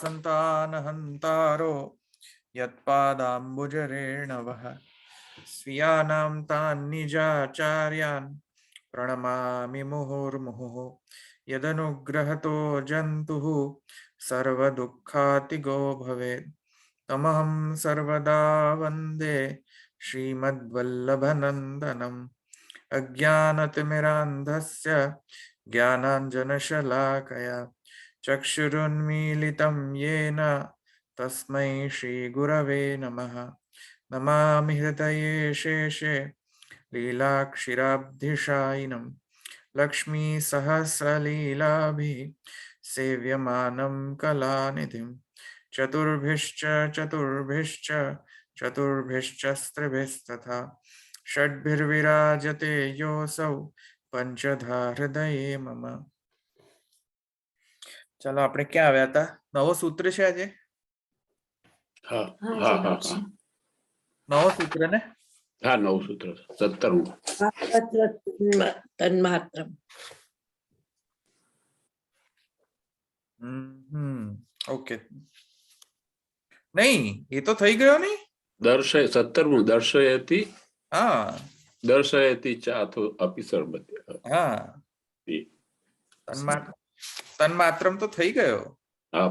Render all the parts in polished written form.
संतानहन्तारो यत्पादाम्बुजरेणवः स्वीयानां तान् निजाचार्यान् प्रणमामि मुहुर्मुहुः यदनुग्रहतो जन्तुः सर्वदुःखातिगो भवेत् तमहं सर्वदा वन्दे श्रीमद्वल्लभनन्दनम् अज्ञानतिमिरान्धस्य ज्ञानाञ्जनशलाकया चक्षुरुन्मीलितं येन तस्मै श्रीगुरवे नमः। नमामि हृदये शेषे लीलाक्षिराब्धिशायिनं लक्ष्मीसहस्रलीलाभिः सेव्यमानं कलानिधिं चतुर्भिश्च चतुर्भिश्च चतुर्भिश्च स्त्रिभिस्तथा षड्भिर्विराजते योऽसौ पंचधा हृदये मम। चलो આપણે ક્યાં આવ્યા હતા? નવો સૂત્ર છે આજે? હા હા હા હા નવો સૂત્ર ને? હા નવું સૂત્ર 17. તન્માત્રમ. ઓકે નહીં એ તો થઈ ગયો નહીં. દર્શય 17મું દર્શયતિ. હા દર્શયતિ ચાથો અપી સર્વતે. હા તન્માત્રમ તો થઈ ગયો. હા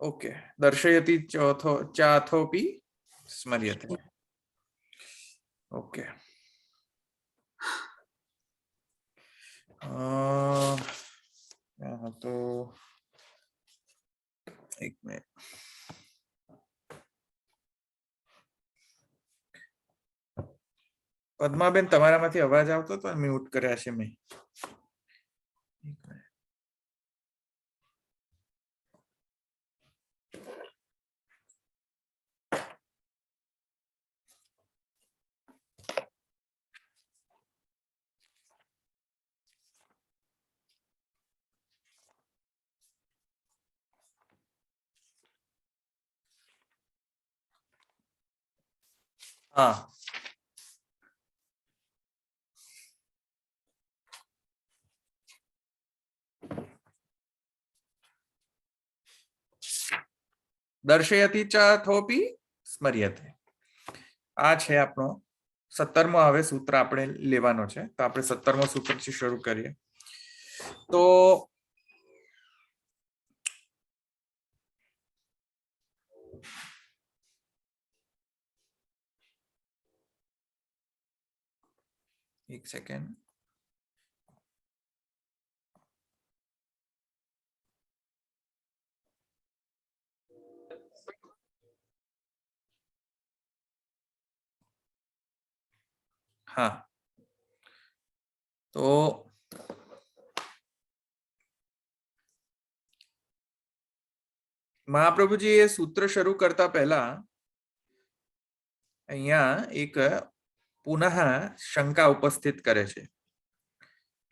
ओके दर्शयति चौथो चाथोपि स्मर्यते। ओके तो एक मिनट पद्माबेन तमारामांथी अवाज आवतो तो म्यूट कर्या छे मैं। हाँ दर्शयति चाथोपि स्मर्यते आ छे आपनो 17मो हवे सूत्र आपणे लेवानो छे। तो आपणे 17मो सूत्र थी शुरू करीए। तो एक सेकेंड हाँ तो महाप्रभु जी ये सूत्र शुरू करता पहला अहींया एक पुनः शंका उपस्थित करे छे।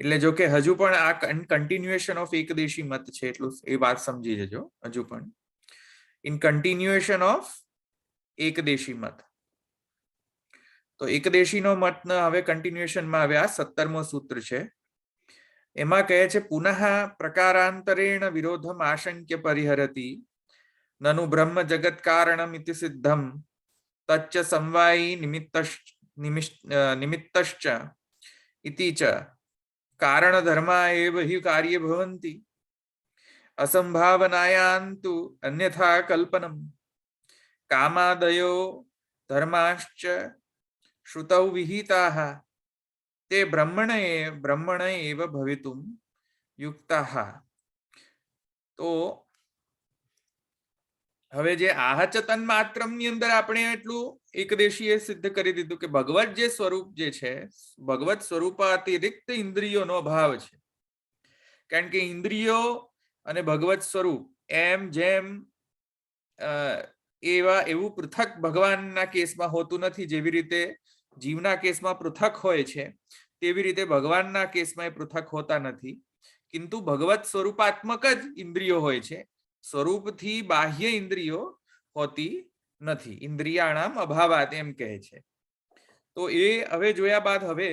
એટલે જો કે હજુ પણ આ કન્ટિન્યુએશન ઓફ એકદેશી મત છે એટલું એ વાત સમજી જજો। હજુ પણ ઇન કન્ટિન્યુએશન ઓફ એકદેશી મત તો એકદેશીનો મતના હવે કન્ટિન્યુએશનમાં હવે આ 17મો સૂત્ર છે। એમાં કહે છે પુનઃ પ્રકારાંતરેણ વિરોધમ આશંક્ય પરિહરતિ નनु બ્રહ્મ જગત કારણમિતિ સિદ્ધમ તચ્ચ સમવાયી નિમિત્તશ્ચ इति च कारण धर्मा एव हि कार्ये भवन्ति असंभावनायां तु अन्यथा कल्पनम कामादयो धर्माश्च श्रुतौ विहिताः ते ब्रह्मण एव भवितुं युक्ताः। तो હવે જે आहच તન્માત્રમની અંદર આપણે એટલું એકદેશીએ સિદ્ધ કરી દીધું કે ભગવત જે સ્વરૂપ જે છે ભગવત સ્વરૂપ અતિરિક્ત ઇન્દ્રિયોનો અભાવ છે। કારણ કે ઇન્દ્રિયો અને ભગવત સ્વરૂપ એમ જેમ એવું પૃથક ભગવાનના કેસમાં હોતું નથી। જેવી રીતે જીવના કેસમાં પૃથક હોય છે તેવી રીતે ભગવાનના કેસમાં એ પૃથક હોતા નથી। કિંતુ ભગવત સ્વરૂપાત્મક જ ઇન્દ્રિયો હોય છે। સ્વરૂપથી બાહ્ય ઇન્દ્રિયો હોતી નથી। ઇન્દ્રિયાણામ અભાવાત એમ કહે છે। તો એ હવે જોયા બાદ હવે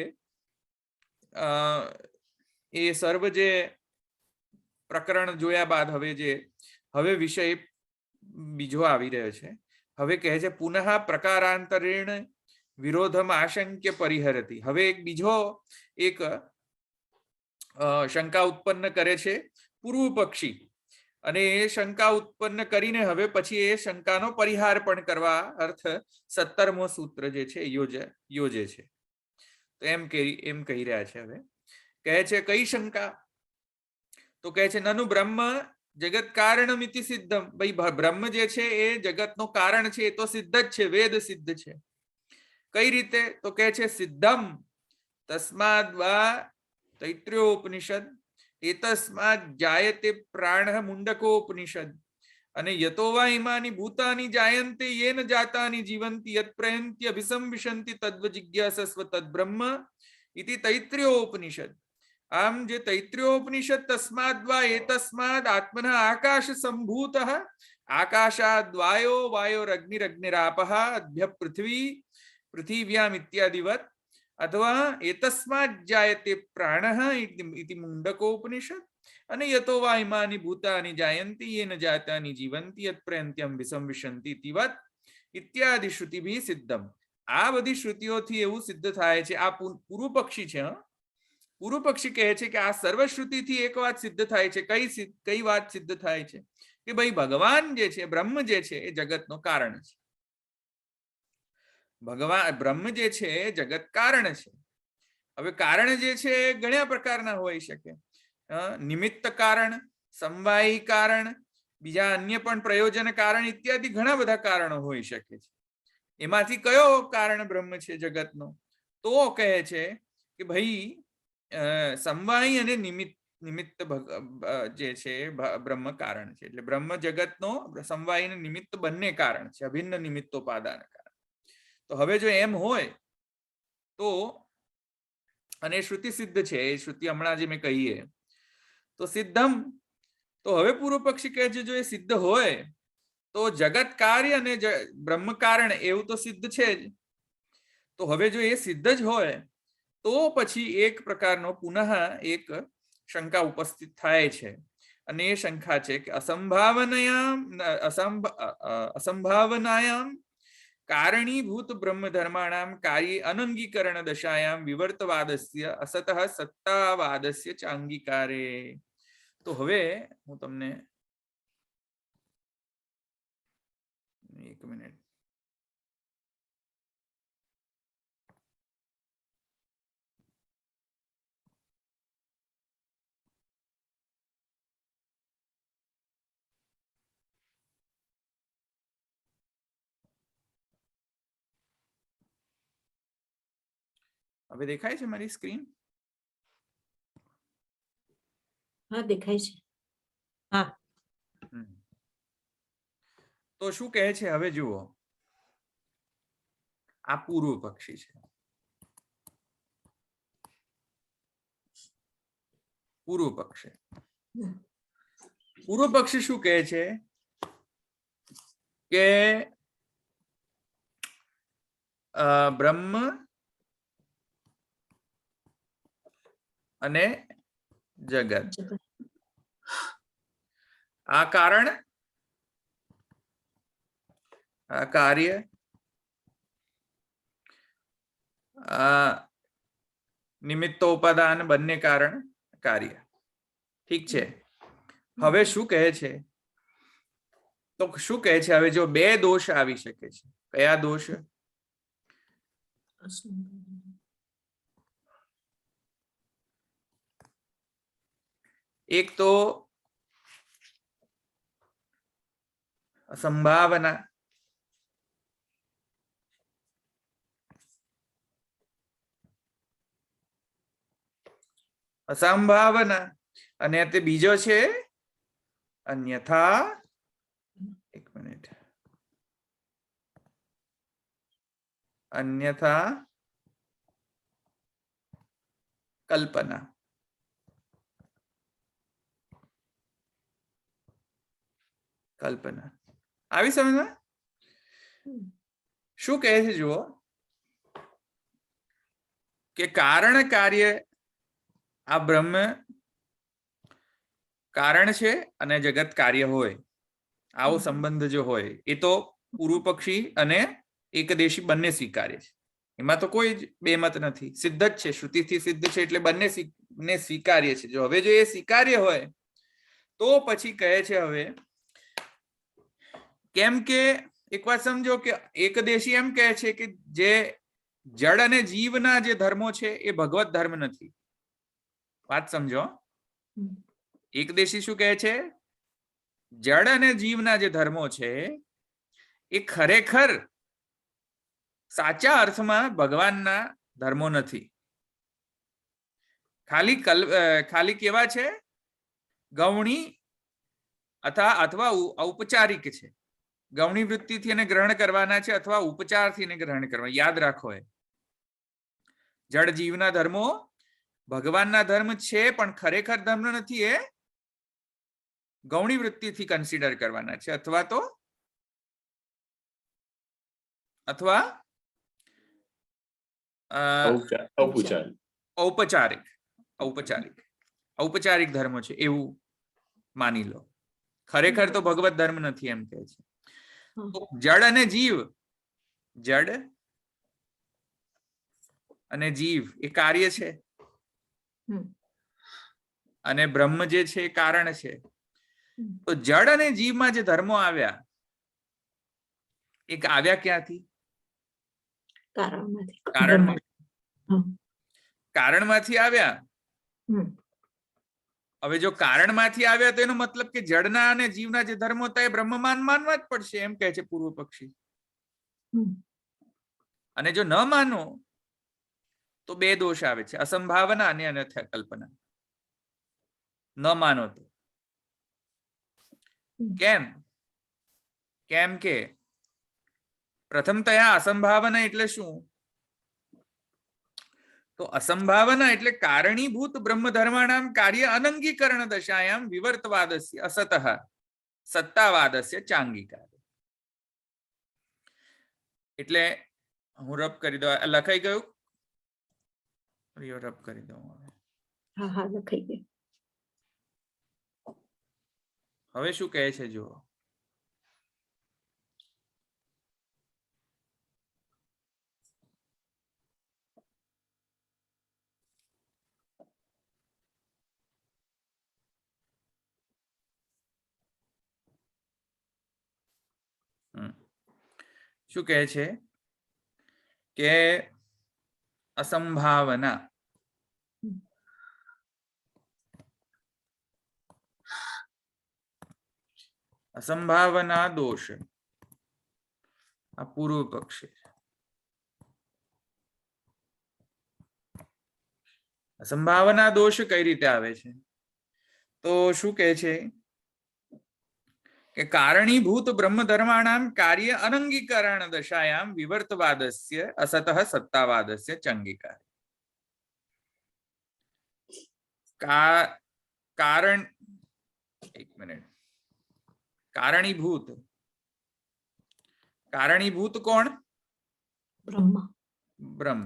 એ સર્વ જે પ્રકરણ જોયા બાદ હવે વિષય બીજો આવી રહ્યો છે. હવે કહે છે પુનઃ પ્રકારાંતરેણ વિરોધમ આશંક્ય પરિહરતી. હવે એક બીજો શંકા ઉત્પન્ન કરે છે પૂર્વ પક્ષી, અને એ શંકા ઉત્પન્ન કરીને હવે પછી એ શંકાનો પરિહાર પણ કરવા અર્થ 17મો સૂત્ર જે છે યોજે છે. તો એમ કહી રહ્યા છે. હવે કહે છે કઈ શંકા? તો કહે છે નનુ બ્રહ્મ જગત કારણમિતિ સિદ્ધમ. ભાઈ બ્રહ્મ જે છે એ જગતનું કારણ છે, એ તો સિદ્ધ જ છે, વેદ સિદ્ધ છે. કઈ રીતે? તો કહે છે સિદ્ધમ તસ્માદ વા તૈત્ર્યોપનિષદ એતસ્માદ જાયતે પ્રાણ મુંડકોપનિષદ અને યતો વા ઇમાની ભૂતાની જાયન્તે યેન જાતાની જીવંતિ યત પ્રયંતિ અભિસંવિશંતિ તદ્વ જિજ્ઞાસસ્વ તદ્બ્રહ્મ ઇતિ તૈત્ર્યોપનિષદ. આમ જે તૈત્ર્યોપનિષદ તસ્માદ વા એતસ્માદ આત્મનઃ આકાશ સંભૂતઃ આકાશાદ વાયો વાયોરગ્નિરગ્નિરાપઃ અદ્ભ્ય પૃથિવ્યામ ઇત્યાદિવત અથવા એતસ્માદ જાયતે પ્રાણઃ ઇતિ મુંડકોપનિષદ અને યતો વા ઇમાની ભૂતાની જાયન્તિ યેન જાતાની જીવંતિ યત પ્રયંત્યમ વિસંવિશંતિ ઇતિવત ઇત્યાદિ શ્રુતિભિ સિદ્ધમ. આ બધી શ્રુતિઓથી એવું સિદ્ધ થાય છે. આ પૂર્વ પક્ષી છે. પૂર્વ પક્ષી કહે છે કે આ સર્વશ્રુતિથી એક વાત સિદ્ધ થાય છે. કઈ વાત સિદ્ધ થાય છે? કે ભાઈ ભગવાન જે છે, બ્રહ્મ જે છે એ જગતનું કારણ છે. બ્રહ્મ જે છે એ જગત કારણ છે. હવે કારણ જે છે એ ઘણા પ્રકારના હોઈ શકે. નિમિત્ત કારણ, સમવાયી કારણ, બીજા અન્ય પણ પ્રયોજન કારણ ઇત્યાદિ ઘણા બધા કારણો હોઈ શકે છે. એમાંથી કયો કારણ બ્રહ્મ છે જગતનો? તો કહે છે કે ભાઈ સમવાયી અને નિમિત્ત જે છે બ્રહ્મ કારણ છે. એટલે બ્રહ્મ જગતનો સમવાયી અને નિમિત્ત બંને કારણ છે, અભિન્ન નિમિત્તોપાદાન કારણ. તો હવે જો એમ હોય તો, અને શ્રુતિ સિદ્ધ છે, એ શ્રુતિ હમણાં જે મેં કહીએ તો સિદ્ધમ. તો હવે પૂર્વ પક્ષી કહે છે જો એ સિદ્ધ હોય તો જગત કાર્ય અને બ્રહ્મ કારણ એવું તો સિદ્ધ છે જ. તો હવે જો એ સિદ્ધ જ હોય તો પછી એક પ્રકારનો પુનઃ એક શંકા ઉપસ્થિત થાય છે, અને એ શંકા છે કે અસંભાવનાયામ કારણીભૂત બ્રહ્મ ધર્માણામ કાર્ય અનંગીકરણ દશાયામ વિવર્તવાદસ્ય અસતઃ સત્તાવાદસ્ય ચાંગીકારે. તો હવે હું તમને એક મિનિટ હવે દેખાય છે મારી સ્ક્રીન? હા દેખાય છે. હા. તો શું કહે છે હવે જુઓ, આ પૂર્વ પક્ષી છે. પૂર્વ પક્ષી શું કહે છે કે બ્રહ્મ અને જગત આ કારણ, આ કાર્ય, નિમિત્તોપાદાન બંને કારણ કાર્ય. ઠીક છે. હવે શું કહે છે? તો શું કહે છે હવે જો બે દોષ આવી શકે છે. કયા દોષ? એક તો સંભાવના, અસંભાવના, અને તે બીજો છે અન્યથા. એક મિનિટ. અન્યથા કલ્પના. કલ્પના આવી સમજમાં? શું કહે છે જુઓ કે કારણ કાર્ય, આ બ્રહ્મ કારણ છે અને જગત કાર્ય હોય, આવો સંબંધ જો હોય એ તો પૂર્વ પક્ષી અને એકદેશી બંને સ્વીકાર્ય છે. એમાં તો કોઈ જ બેમત નથી, સિદ્ધ જ છે, શ્રુતિથી સિદ્ધ છે, એટલે બંને સ્વીકાર્ય છે. જો હવે જો એ સ્વીકાર્ય હોય તો પછી કહે છે હવે કેમ કે એક વાત સમજો કે એકદેશી એમ કહે છે કે જે જડ અને જીવના જે ધર્મો છે એ ભગવત ધર્મ નથી. વાત સમજો. એકદેશી શું કહે છે? જડ અને જીવના જે ધર્મો છે એ ખરેખર સાચા અર્થમાં ભગવાનના ધર્મો નથી. ખાલી કેવા છે? ગૌણી અથવા ઔપચારિક છે. ગૌણી વૃત્તિથી એને ગ્રહણ કરવાના છે અથવા ઉપચારથી એને ગ્રહણ કરવા. યાદ રાખો, એ જડ જીવના ધર્મો ભગવાનના ધર્મ છે પણ ખરેખર ધર્મ નથી. એ ગૌણી વૃત્તિથી કન્સિડર કરવાના છે અથવા ઔપચારિક ધર્મ છે એવું માની લો. ખરેખર તો ભગવત ધર્મ નથી એમ કહે છે. તો જડ અને જીવ, જડ અને જીવ એ કાર્ય છે અને બ્રહ્મ જે છે એ કારણ છે. તો જડ અને જીવમાં જે ધર્મો આવ્યા એ આવ્યા ક્યાંથી? કારણમાંથી આવ્યા. હવે જો કારણમાંથી આવ્યા તો એનો મતલબ કે જડના અને જીવના જે ધર્મો હતા એ બ્રહ્મમાન માનવા જ પડશે એમ કહે છે પૂર્વ પક્ષી. અને જો ન માનો તો બે દોષ આવે છે, અસંભાવના અને અન્યથા કલ્પના. ન માનો તો કેમ કે પ્રથમતયા અસંભાવના એટલે શું? તો અસંભાવના એટલે કારણીભૂત બ્રહ્મ ધર્માણામ કાર્ય અનંગીકરણ દશાયામ વિવર્તવાદસ્ય અસતઃ સત્તાવાદસ્ય ચાંગીકાર. એટલે હું રબ કરી દઉં. લખાઈ ગયું? રબ કરી દઉં. હા, લખાઈ ગયું. હવે શું કહે છે જુઓ. શું કહે છે કે અસંભાવના દોષ આ પૂર્વ પક્ષ. અસંભાવના દોષ કઈ રીતે આવે છે? તો શું કહે છે કે કારણીભૂત બ્રહ્મ ધર્માણામ કાર્ય અનંગીકરણ દશાયામ વિવર્તવાદસ્ય અસતઃ સત્તાવાદસ્ય ચંગીકાર. કારણ, એક મિનિટ. કારણીભૂત કોણ? બ્રહ્મ.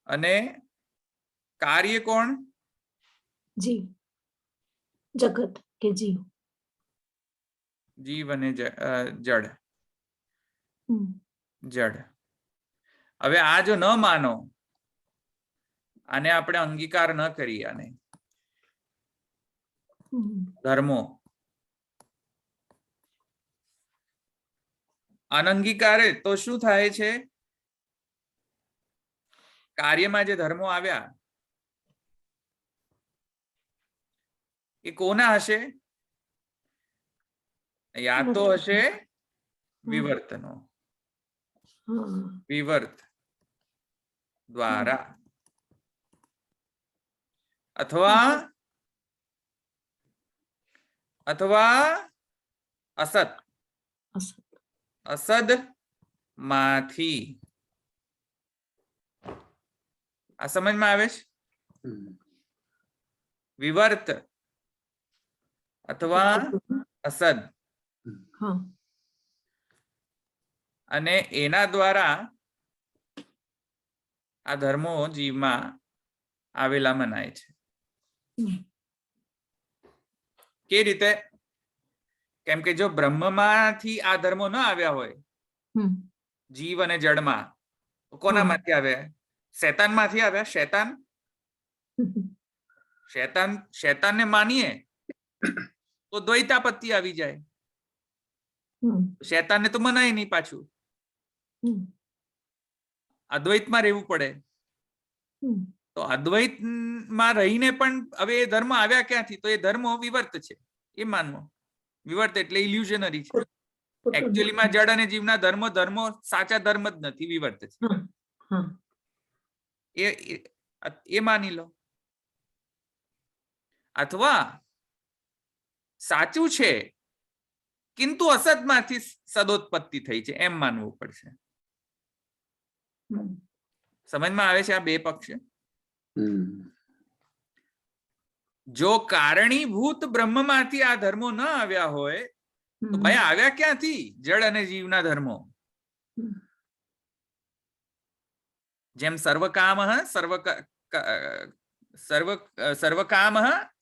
અને કાર્ય કોણ? જીવ, જગત કે જીવ. જીવ અને જડ. હવે આ જો ન માનો, આને આપણે અંગીકાર ન કરીએ, આને ધર્મો અનંગીકારે તો શું થાય છે? કાર્યમાં જે ધર્મો આવ્યા એ કોના હશે? યા તો હશે વિવર્તનો, વિવર્ત દ્વારા, અથવા અસદ માંથી. આ સમજમાં આવે છે? વિવર્ત અથવા અસદ, અને એના દ્વારા આ ધર્મો જીવમાં આવેલા મનાય છે. કે રીતે? કેમ કે જો બ્રહ્મમાંથી આ ધર્મો ન આવ્યા હોય જીવ અને જડમાં, તો કોનામાંથી આવ્યા? શેતાનમાંથી આવ્યા. શેતાનને માનીએ તો દ્વૈતાપત્તિ આવી જાય. શેતાનને તો મનાય નહીં, પાછું અદ્વૈતમાં રહેવું પડે. તો અદ્વૈતમાં રહીને પણ હવે એ ધર્મ આવ્યા ક્યાંથી? તો એ ધર્મો વિવર્ત છે, એ માનવો. વિવર્ત એટલે ઇલ્યુઝનરી છે. એકચ્યુઅલીમાં જડ અને જીવના ધર્મો સાચા ધર્મ જ નથી, વિવર્ત છે. એ માની લો. અથવા સાચું છે કિંતુ અસતમાંથી સદોત્પત્તિ થઈ છે, એમ માનવું પડશે. સમજમાં આવે છે આ બે પક્ષ? જો કારણીભૂત બ્રહ્મમાંથી આ ધર્મો ન આવ્યા હોય તો ભાઈ આવ્યા ક્યાંથી? જડ અને જીવના ધર્મો. જેમ સર્વકામ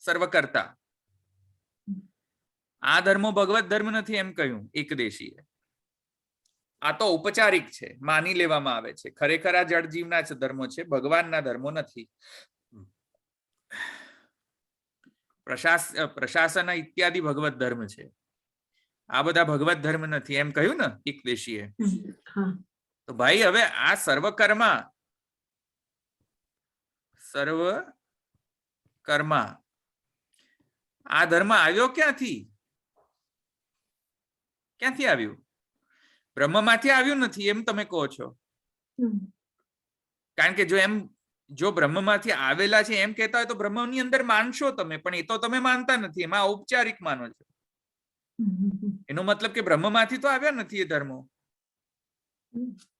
સર્વકર્તા, આ ધર્મો ભગવત ધર્મ નથી એમ કહ્યું એકદેશીએ. આ તો ઔપચારિક છે, માની લેવામાં આવે છે. ખરેખર આ જડ જીવના જ ધર્મો છે, ભગવાનના ધર્મો નથી. પ્રશાસન ઇત્યાદિ ભગવત ધર્મ છે, આ બધા ભગવત ધર્મ નથી એમ કહ્યું ને એકદેશીએ. તો ભાઈ હવે આ સર્વકર્મા આ ધર્મ આવ્યો ક્યાંથી? ક્યાંથી આવ્યું? બ્રહ્મમાંથી આવ્યું નથી એમ તમે કહો છો. કારણ કે જો બ્રહ્મમાંથી આવેલા છે એમ કહેતા હોય તો બ્રહ્મની અંદર માનશો તમે, પણ એ તો તમે માનતા નથી, એમાં ઔપચારિક માનો છો. એનો મતલબ કે બ્રહ્મમાંથી તો આવ્યા નથી એ ધર્મો.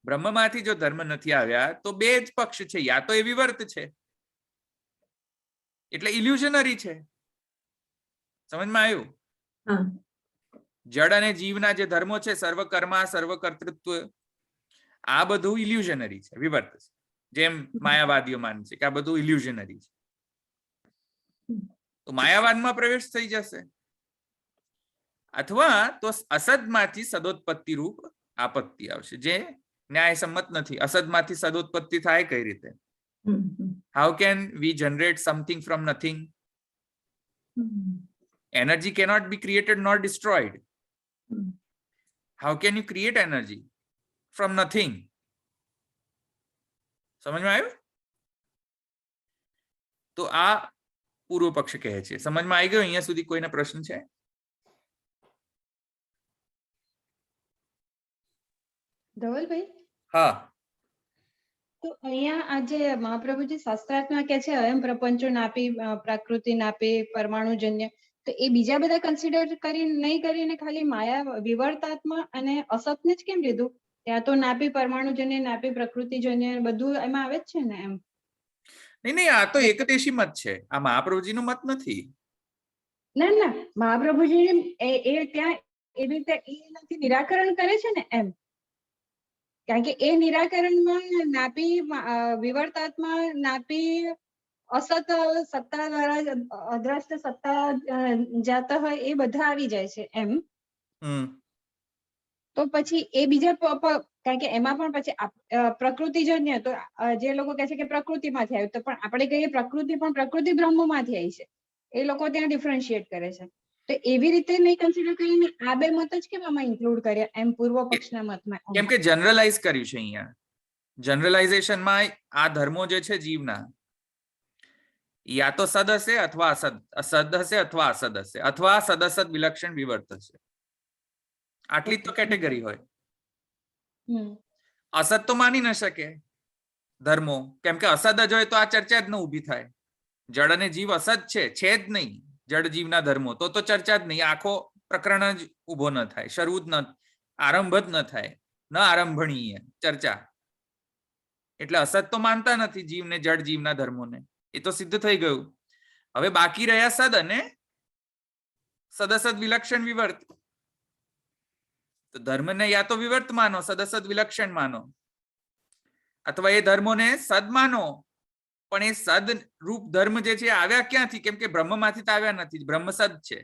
બ્રહ્મમાંથી જો ધર્મ નથી આવ્યા તો બે જ પક્ષ છે, યા તો એ વિવર્ત છે એટલે ઇલ્યુઝનરી છે. સમજમાં આવ્યું? જડ અને જીવના જે ધર્મો છે, સર્વકર્મા સર્વકર્તૃત્વ, આ બધું ઇલ્યુઝનરી છે, વિવર્ત છે. જેમ માયાવાદીઓ માને છે કે આ બધું ઇલ્યુઝનરી છે, તો માયાવાદમાં પ્રવેશ થઈ જશે. અથવા તો અસદમાંથી સદોત્પત્તિ રૂપ આપત્તિ આવશે, જે ન્યાયસમ્મત નથી. અસદમાંથી સદોત્પત્તિ થાય કઈ રીતે? How can we generate something from nothing? Energy cannot be created nor destroyed. How can you create energy from nothing? સમજમાં આવ્યું? તો આ પૂર્વ પક્ષ કહે છે. સમજમાં આવી ગયો? અહીંયા સુધી કોઈને પ્રશ્ન છે? ધવલભાઈ, હા. તો અહીંયા આજે મહાપ્રભુજી શાસ્ત્રાર્થમાં કે છે અયમ પ્રપંચો નાપી પ્રકૃતિ નાપી પરમાણુજન્ય, તો એ બીજા બધા કન્સિડર કરી નહીં કરીને ખાલી માયા વિવર્તાત્મા અને અસતને જ કેમ લીધું? ત્યાં તો નાપી પરમાણુજન્ય, નાપી પ્રકૃતિજન્ય બધું એમાં આવે જ છે ને એમ. નહીં, આ તો એકદેશી મત છે, આ મહાપ્રભુજીનો મત નથી. ના, મહાપ્રભુજી એ ત્યાં એવી રીતે એનાથી નિરાકરણ કરે છે ને એમ. કારણ કે એ નિરાકરણમાં નાપી વિવર્તાત્મા, નાપી અસત સત્તા દ્વારા અદ્રષ્ટ સત્તા જાતા હોય એ બધા આવી જાય છે એમ. તો પછી એ બીજા કારણ કે એમાં પણ પછી પ્રકૃતિજન્ય, તો જે લોકો કહે છે કે પ્રકૃતિમાંથી આવ્યું, તો પણ આપણે કહીએ પ્રકૃતિ પણ પ્રકૃતિ બ્રહ્મમાંથી આવી છે. એ લોકો ત્યાં ડિફરન્શિએટ કરે છે. તો એવી રીતે નહીં કન્સિડર કરીને આ બે મત જ કેમ આમાં ઇન્ક્લુડ કર્યા એમ પૂર્વ પક્ષના મતમાં? કેમ કે જનરલાઇઝ કર્યું છે અહીંયા. જનરલાઇઝેશનમાં આ ધર્મો જે છે જીવના, યા તો સદ હશે અથવા અસદ હશે અથવા અસદ હશે, અથવા સદઅસદ વિલક્ષણ વિવર્ત હશે. આટલી તો કેટેગરી હોય. અસદ તો માની ન શકે ધર્મો, કેમ કે અસદ જ હોય તો આ ચર્ચા જ ન ઊભી થાય. જડ અને જીવ અસદ છે જ નહીં, જડ જીવના ધર્મો, તો ચર્ચા જ નહીં, આખો પ્રકરણ જ ઉભો ન થાય, શરૂ જ ન, આરંભ જ ન થાય, ન આરંભણીય ચર્ચા. એટલે અસદ તો માનતા નથી જીવને, જડ જીવના ધર્મોને, એ તો સિદ્ધ થઈ ગયું. હવે બાકી રહ્યા સદ અને સદઅસદ વિલક્ષણ વિવર્ત. તો ધર્મને યા તો વિવર્ત માનો, સદઅસદ વિલક્ષણ માનો. અથવા એ ધર્મોને સદ માનો, પણ એ સદ રૂપ ધર્મ જે છે આવ્યા ક્યાંથી? કેમ કે બ્રહ્મમાંથી તો આવ્યા નથી, બ્રહ્મ સદ છે.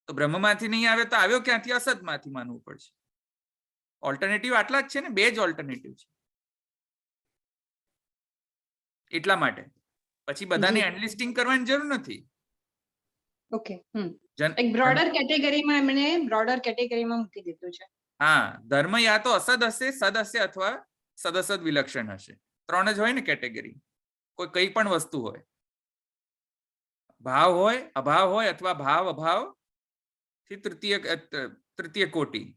તો બ્રહ્મમાંથી નહીં આવે તો આવ્યો ક્યાંથી? અસદમાંથી માનવું પડશે. ઓલ્ટરનેટિવ આટલા જ છે ને, 2 જ ઓલ્ટરનેટિવ છે. એટલા માટે પછી બધાને એનલિસ્ટિંગ કરવાની જરૂર નથી. ઓકે, એક બ્રોડર કેટેગરીમાં એમણે બ્રોડર કેટેગરીમાં મૂકી દીધું છે. હા, ધર્મ યા તો અસદ હશે, સદ હશે, અથવા સદઅસદ વિલક્ષણ હશે. 3 જ હોય ને કેટેગરી. કોઈ કઈ પણ વસ્તુ હોય, ભાવ હોય, અભાવ હોય, અથવા ભાવ અભાવ થી તૃતીય કોટી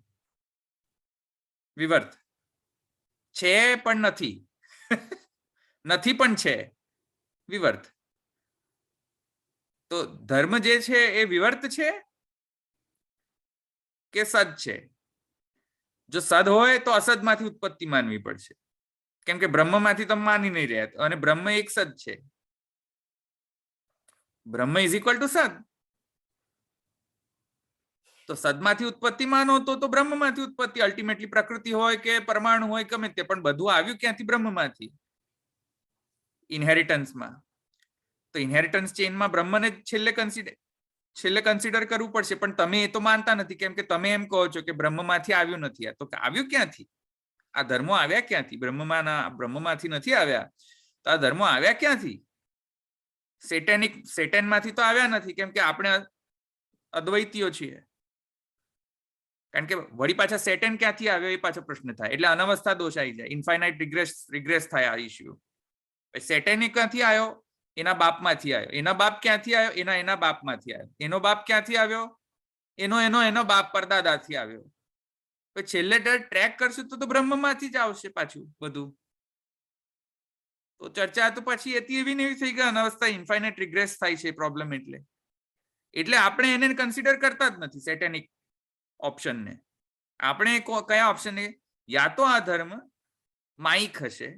વિવર્ત. છે પણ નથી, નથી પણ છે, વિવર્ત. તો ધર્મ જે છે એ વિવર્ત છે કે સદ છે? જો સદ હોય તો અસદમાંથી ઉત્પત્તિ માનવી પડશે, કેમ કે બ્રહ્મમાંથી તમે માની નહીં રહ્યા, અને બ્રહ્મ એક સદ છે. બ્રહ્મ ઇઝ ઇક્વલ ટુ સદ. તો સદમાંથી ઉત્પત્તિ માનો તો બ્રહ્મમાંથી ઉત્પત્તિ, અલ્ટિમેટલી પ્રકૃતિ હોય કે પરમાણુ હોય, ગમે તે, પણ બધું આવ્યું ક્યાંથી? બ્રહ્મમાંથી, ઇનહેરિટન્સમાં. તો ઇનહેરિટન્સ ચેઇનમાં બ્રહ્મને છેલ્લે કન્સિડર કરવું પડશે, પણ તમે એ તો માનતા નથી, કેમ કે તમે એમ કહો છો કે બ્રહ્મમાંથી આવ્યું નથી. તો આવ્યું ક્યાંથી? આ ધર્મો આવ્યા ક્યાંથી? બ્રહ્મમાંથી નથી આવ્યા, તો આ ધર્મો આવ્યા ક્યાંથી? સેટેનમાંથી તો આવ્યા નથી, કેમ કે આપણે અદ્વૈતીઓ છીએ. કારણ કે વળી પાછા સેટેન ક્યાંથી આવ્યો એ પાછો પ્રશ્ન થાય, એટલે અનવસ્થા દોષ આવી જાય, ઇન્ફાઇનાઇટ રિગ્રેસ થાય આ ઇશ્યુ. સેટેન ક્યાંથી આવ્યો? એના બાપમાંથી આવ્યો. એના બાપ ક્યાંથી આવ્યો? એના બાપમાંથી આવ્યો. એનો બાપ ક્યાંથી આવ્યો? એનો બાપ પરદાદાથી આવ્યો. તો છેલ્લે ટ્રેક કરશું તો બ્રહ્મમાંથી જ આવશે પાછું બધું. તો ચર્ચા તો પછી એવી ને એવી થઈ ગઈ, અનવસ્થા ઇન્ફાઇનાઇટ રિગ્રેસ થાય છે પ્રોબ્લેમ. એટલે આપણે એને કન્સિડર કરતા જ નથી સેટેનિક ઓપ્શનને. આપણે કયા ઓપ્શનને? યા તો આ ધર્મ માઇક હશે,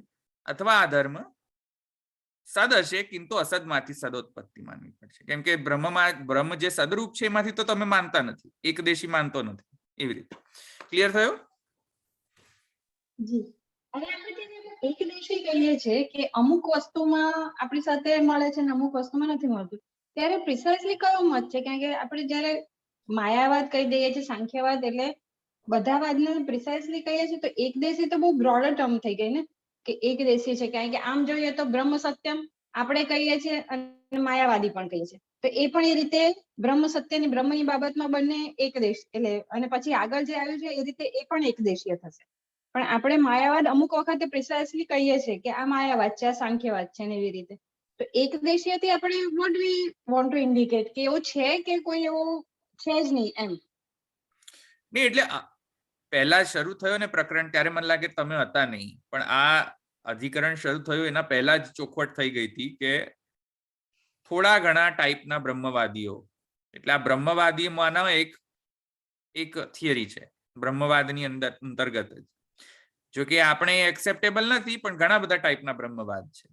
અથવા આ ધર્મ સદ હશે, કિંતુ અસદમાંથી સદોત્પત્તિ માનવી પડશે, કેમ કે બ્રહ્મ જે સદરૂપ છે એમાંથી તો તમે માનતા નથી, એકદેશી માનતો નથી. એવી રીતે ક્લિયર થયો? જી. અને આપણે જેને એકદેશી કહીએ છીએ કે અમુક વસ્તુમાં આપણી સાથે મળે છે ને અમુક વસ્તુમાં નથી મળતું, ત્યારે પ્રિસાઇઝલી કયો મત છે? કારણ કે આપણે જ્યારે માયાવાદ કહી દઈએ છીએ, સાંખ્યવાદ, એટલે બધા વાદને પ્રિસાઇઝલી કહીએ છીએ, તો એકદેશી તો બહુ બ્રોડર ટર્મ થઈ ગઈ ને, કે એકદેશી છે. કારણ કે આમ જોઈએ તો બ્રહ્મ સત્યમ આપણે કહીએ છીએ અને માયાવાદી પણ કહીએ છીએ, તો એ પણ એ રીતે બ્રહ્મ સત્યની બ્રહ્મની બાબતમાં બંને એકદેશ, એટલે અને પછી આગળ જે આવ્યું છે એ રીતે એ પણ એકદેશીય થશે. પણ આપણે માયાવાદ અમુક વખતે પ્રિસાઇઝલી કહીએ છીએ કે આ માયાવાદ છે, આ સાંખ્યવાદ છે, ને એવી રીતે. તો એકદેશીયથી આપણે what we want to indicate કે એવું છે કે કોઈ એવું છે જ નહીં એમ? નહીં, એટલે પહેલા શરૂ થયો ને પ્રકરણ, ત્યારે મને લાગે તમે હતા નહીં, પણ આ અધિકરણ શરૂ થયું એના પહેલા જ ચોખવટ થઈ ગઈ હતી કે થોડા ઘણા ટાઈપના બ્રહ્મવાદીઓ, એટલે આ બ્રહ્મવાદીમાંનો એક થિયરી છે બ્રહ્મવાદની અંતર્ગત જ. જો કે આપણે એક્સેપ્ટેબલ નથી, પણ ઘણા બધા ટાઈપના બ્રહ્મવાદ છે.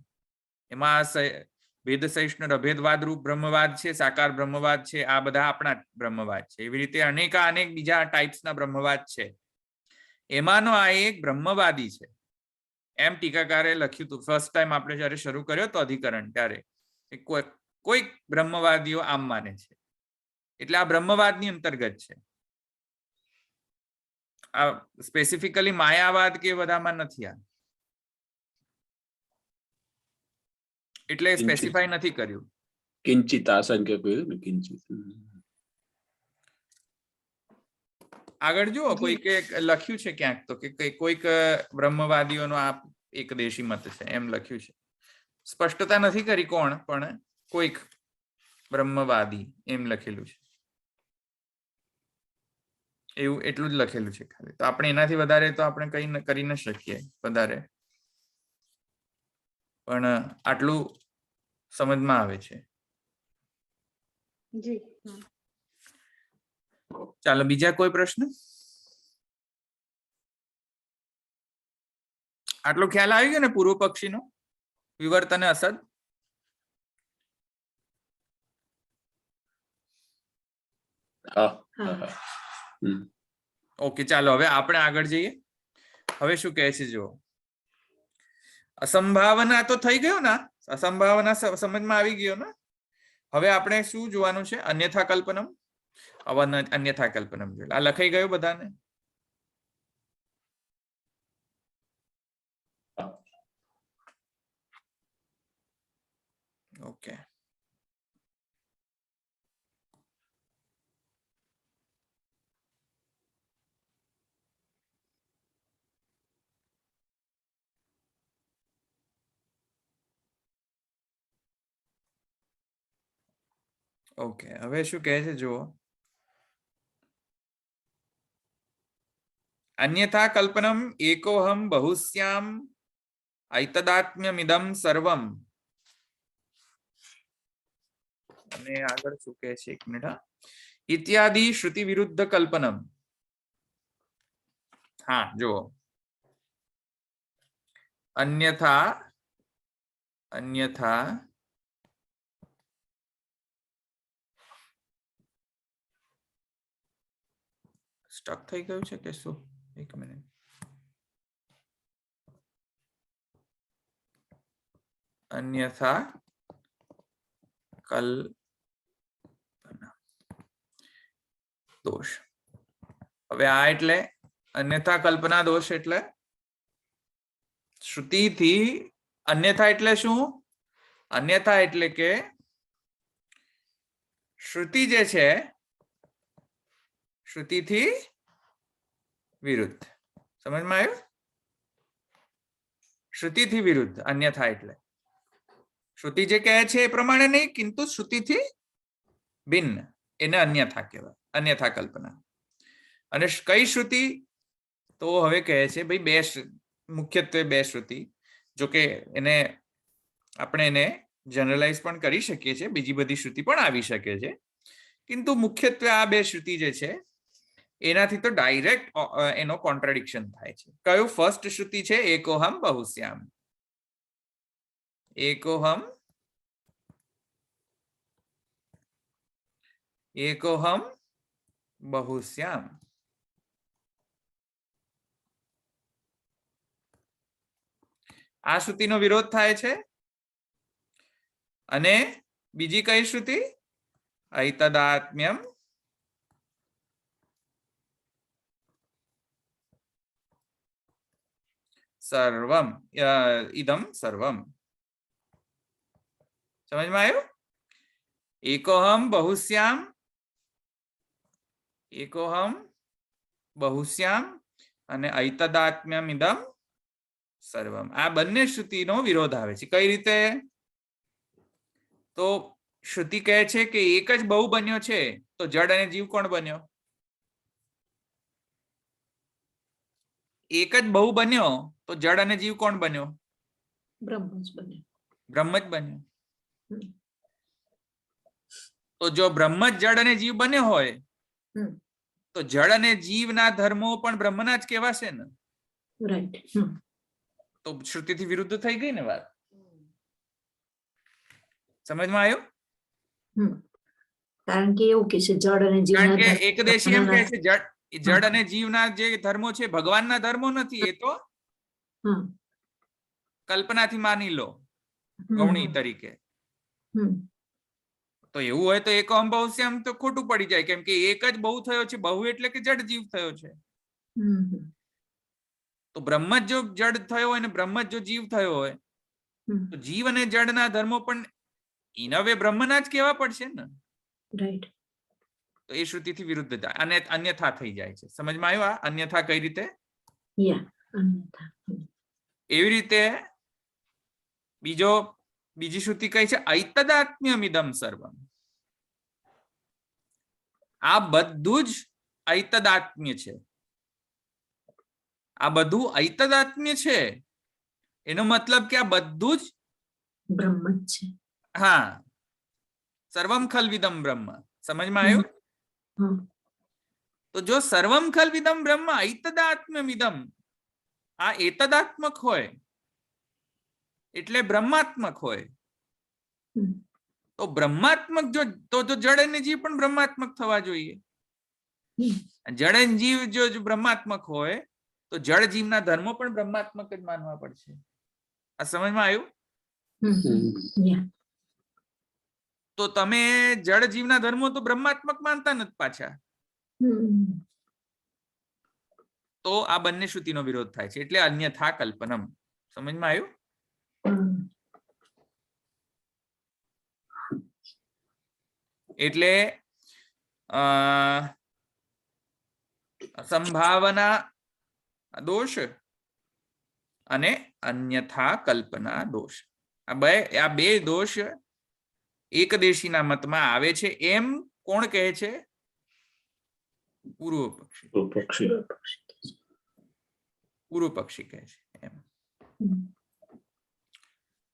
એમાં વેદ સહિષ્ણુ અભેદવાદ રૂપ બ્રહ્મવાદ છે, સાકાર બ્રહ્મવાદ છે, આ બધા આપણા બ્રહ્મવાદ છે. એવી રીતે અનેક બીજા ટાઈપ્સના બ્રહ્મવાદ છે. એમાંનો આ એક બ્રહ્મવાદી છે એમ ટીકાકારે લખ્યું હતું ફર્સ્ટ ટાઈમ આપણે જયારે શરૂ કર્યો તો અધિકરણ, ત્યારે કોઈક બ્રહ્મવાદીઓ આમ માને છે, એટલે આ બ્રહ્મવાદની અંતર્ગત છે. આ સ્પેસિફિકલી માયાવાદ કે બધામાં નથી. આ એટલે સ્પેસિફાઈ નથી કર્યું. કિંચિત આસંખ્ય કહ્યું ને, કિંચિત. આગળ જુઓ, કોઈક લખ્યું છે ક્યાંક તો કે કોઈક બ્રહ્મવાદીઓનો આ એકદેશી મત છે એમ લખ્યું છે. સ્પષ્ટતા નથી કરી કોણ, પણ કોઈક બ્રહ્મવાદી એમ લખેલું છે. એવું એટલું જ લખેલું છે ખાલી. તો આપણે એનાથી વધારે તો આપણે કઈ કરી ન શકીએ વધારે, પણ આટલું સમજમાં આવે છે. જી. ચાલો, બીજા કોઈ પ્રશ્ન? આટલો ખ્યાલ આવી ગયો ને પૂર્વ પક્ષીનો, વિવર્ત અને અસદ? ઓકે, ચાલો હવે આપણે આગળ જઈએ. હવે શું કહે છે જો, અસંભાવના તો થઈ ગયો ને, અસંભાવના સમજમાં આવી ગયો ને. હવે આપણે શું જોવાનું છે? અન્યથા કલ્પનમ. હવે અન્યથા કલ્પનમ જોઈએ. આ લખાઈ ગયું બધાને? ઓકે. ઓકે, હવે શું કહે છે જુઓ. અન્યથા કલ્પનમ એકોહમ બહુશ્યામ ઐતદાત્મ્યમિદમ સર્વમ. અને આગળ શું કહે છે? એક મિનિટ. ઇત્યાદિ શ્રુતિ વિરુદ્ધ કલ્પનમ. હા જુઓ. અન્યથા સ્ટક થઈ ગયું છે કે શું? એક મિનિટ. અન્યથા કલ્પના દોષ. હવે આ એટલે અન્યથા કલ્પના દોષ એટલે શ્રુતિથી અન્યથા એટલે શું? અન્યથા એટલે કે શ્રુતિ જે છે શ્રુતિથી વિરુદ્ધ. સમજમાં આવ્યું? શ્રુતિથી વિરુદ્ધ અન્યથા એટલે શ્રુતિ જે કહે છે એ પ્રમાણે નહીં, કિંતુ શ્રુતિથી ભિન્ન, એને અન્યથા કહેવાય, અન્યથા કલ્પના. અને કઈ શ્રુતિ? તો હવે કહે છે ભાઈ મુખ્યત્વે બે શ્રુતિ. જો કે એને આપણે એને જનરલાઇઝ પણ કરી શકીએ છીએ, બીજી બધી શ્રુતિ પણ આવી શકે છે, કિંતુ મુખ્યત્વે આ બે શ્રુતિ જે છે એનાથી તો ડાયરેક્ટ એનો કોન્ટ્રાડિક્શન થાય છે. કયું? ફર્સ્ટ શ્રુતિ છે એકોહમ બહુશ્યામ. એકોહમ બહુશ્યામ. આ શ્રુતિનો વિરોધ થાય છે. અને બીજી કઈ શ્રુતિ? ઐતદાત્મ્યમ સર્વમ ઇદમ સર્વમ. સમજમાં આવ્યું? એકોહમ બહુશ્યામ અને ઐતદાત્મ્યમ ઇદમ સર્વમ. આ બંને શ્રુતિનો વિરોધ આવે છે. કઈ રીતે? તો શ્રુતિ કહે છે કે એક જ બહુ બન્યો છે, તો જડ અને જીવ કોણ બન્યો? એક જ બહુ બન્યો તો જડ અને જીવ કોણ બન્યો? બ્રહ્મ જ બન્યો. બ્રહ્મ જ બન્યો. તો જો બ્રહ્મ જ જડ અને જીવ બન્યો હોય તો જડ અને જીવના ધર્મો પણ બ્રહ્મના જ કહેવાશે ને. રાઈટ. તો શ્રુતિથી વિરુદ્ધ થઈ ગઈ ને વાત. સમજમાં આવ્યું? કારણ કે એવું કે છે જડ અને જીવ. કારણ કે એકદેશી એમ કહે છે જડ અને જીવના જે ધર્મો છે ભગવાનના ધર્મો નથી, એ તો કલ્પનાથી માની લો ગૌણી તરીકે. તો એવું હોય તો એકોહમ બહુશ્યામ તો ખોટું પડી જાય, કેમ કે એક જ બહુ થયો છે. બહુ એટલે કે જડ જીવ થયો છે. તો બ્રહ્મ જ જો જડ થયો હોય ને બ્રહ્મ જ જો જીવ થયો હોય તો જીવ અને જડના ધર્મો પણ ઇન અ વે બ્રહ્મના જ કહેવા પડશે ને. રાઈટ. તો એ શ્રુતિથી વિરુદ્ધ જાય અને અન્યથા થઈ જાય છે. સમજમાં આવ્યું? આ અન્યથા કઈ રીતે? એવી રીતે બીજી શ્રુતિ કઈ છે? ઐતદાત્મ્યમિદમ સર્વમ. આ બધું જ ઐતદાત્મ્ય છે. આ બધું ઐતદાત્મ્ય છે. એનો મતલબ કે આ બધું જ બ્રહ્મ જ છે. હા, સર્વમ ખલ્વિદમ બ્રહ્મ. સમજમાં આવ્યું? તો જો સર્વમ ખલ્વિદમ બ્રહ્મ ઐતદાત્મ્યમિદમ, આ એતદાત્મક હોય એટલે બ્રહ્માત્મક હોય. તો બ્રહ્માત્મક જો જડ અને જીવ પણ બ્રહ્માત્મક થવા જોઈએ. જડ અને જીવ જો બ્રહ્માત્મક હોય તો જડ જીવના ધર્મો પણ બ્રહ્માત્મક જ માનવા પડશે. આ સમજમાં આવ્યું? Yeah. તો તમે જળ જીવના ધર્મો તો બ્રહ્માત્મક માનતા નથી પાછા, તો આ બંને શ્રુતિનો વિરોધ થાય છે, એટલે અન્યથા કલ્પનમ. સમજમાં આવ્યું? એટલે સંભાવના દોષ અને અન્યથા કલ્પના દોષ, આ બે દોષ એકદેશીના મતમાં આવે છે એમ કોણ કહે છે? પૂર્વ પક્ષી. પૂર્વ પક્ષી કહે છે એમ.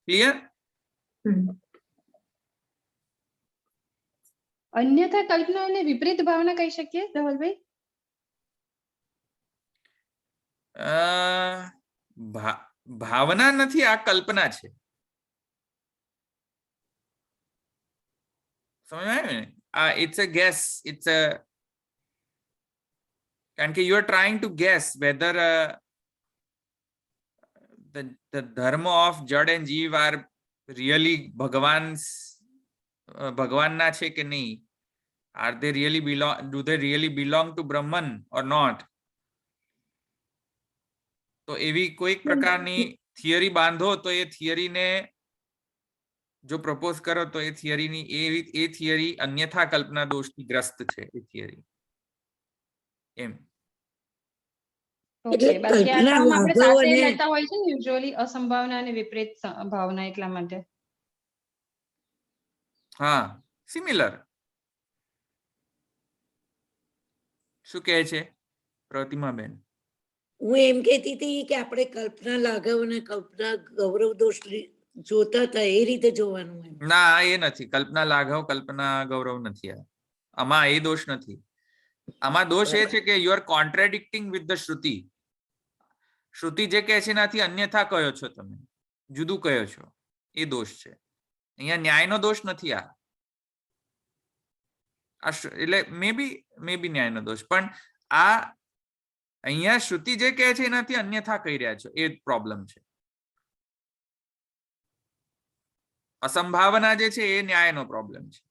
ક્લિયર? અન્યથા કલ્પના અને વિપરીત ભાવના કહી શકીએ ધવલભાઈ? ભાવના નથી, આ કલ્પના છે. સમજ આવ્યું ને? It's a guess, it's a, કારણ કે you are trying to guess whether the dharma of jad and jeev are really ભગવાનના છે કે નહીં? Are they really do they really belong to Brahman or not? તો એવી કોઈક પ્રકારની થિયરી બાંધો તો એ થિયરીને જો પ્રપોઝ કરો તો એ થિયરી અન્યથા કલ્પના દોષથી ગ્રસ્ત છે એ થિયરી એમ. ઓકે, બાકી આ ટર્મ આપણે સાથે લેતા હોય છે ને યુઝ્યુઅલી, અસંભાવના અને વિપરીત ભાવના, એટલા માટે. હા, સિમિલર. શું કહે છે પ્રતિમાબેન? હું એમ કહેતી હતી કે આપણે કલ્પના લાઘવ અને કલ્પના ગૌરવ દોષ જોતા હતા એ રીતે જોવાનું. ના, એ નથી. કલ્પના લાઘવ કલ્પના ગૌરવ નથી. આમાં એ દોષ નથી. આમાં દોષ એ છે કે યુ આર કોન્ટ્રાડિક્ટિંગ વિથ ધ શ્રુતિ. શ્રુતિ જે કહે છે એનાથી અન્યથા કયો છો તમે, જુદું કયો છો, એ દોષ છે. અહીંયા ન્યાયનો દોષ નથી. આ એટલે મે બી ન્યાયનો દોષ, પણ આ અહીંયા શ્રુતિ જે કહે છે એનાથી અન્યથા કહી રહ્યા છો, એ પ્રોબ્લેમ છે. અસંભાવના જે છે એ ન્યાયનો પ્રોબ્લેમ છે,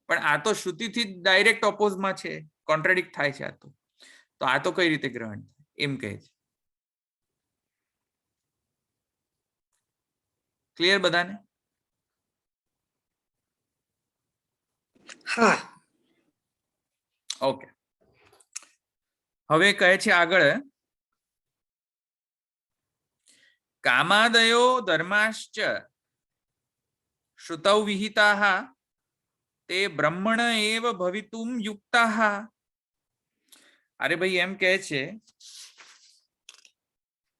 પણ આ તો શ્રુતિથી ડાયરેક્ટ ઓપોઝમાં છે, કોન્ટ્રાડિક્ટ થાય છે. આ તો કઈ રીતે ગ્રહણ થાય એમ કહે છે. ક્લિયર બધાને? હા, ઓકે. હવે કહે છે આગળ, કામાદયો ધર્માશ્ચ શ્રુતૌ વિહિતાઃ તે બ્રહ્મણ એવ ભવિતુમ યુક્તાઃ. અરે ભાઈ, એમ કહે છે,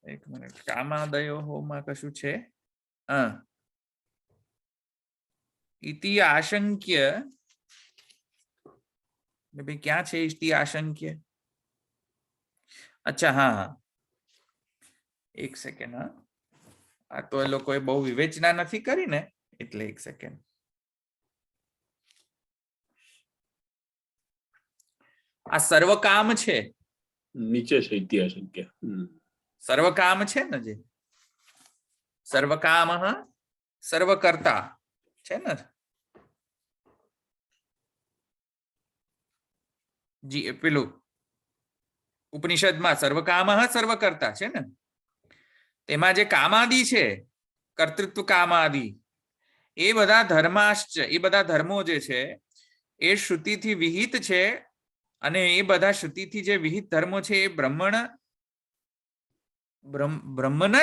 એક મિનિટ, કામાદયો હોમાં કશું છે? ઇતિ આશંક્ય, ભાઈ ક્યાં છે ઇતિ આશંક્ય? અચ્છા, હા, એક સેકન્ડ. આ તો એ લોકોએ બહુ વિવેચના નથી કરી ને, એટલે એક સેકન્ડ. આ સર્વકામ છે, નીચે છે ઇતિહાસ. સર્વકામ છે ને, જે સર્વકામ સર્વકર્તા છે ને જી, પેલું ઉપનિષદમાં સર્વકામ સર્વકર્તા છે ને, તેમાં જે કામાદિ છે, કર્તૃત્વ કામાદિ, એ બધા ધર્માશ્ચ, એ બધા ધર્મો જે છે એ શ્રુતિથી વિહિત છે, અને એ બધા શ્રુતિથી જે વિહિત ધર્મો છે એ બ્રહ્મના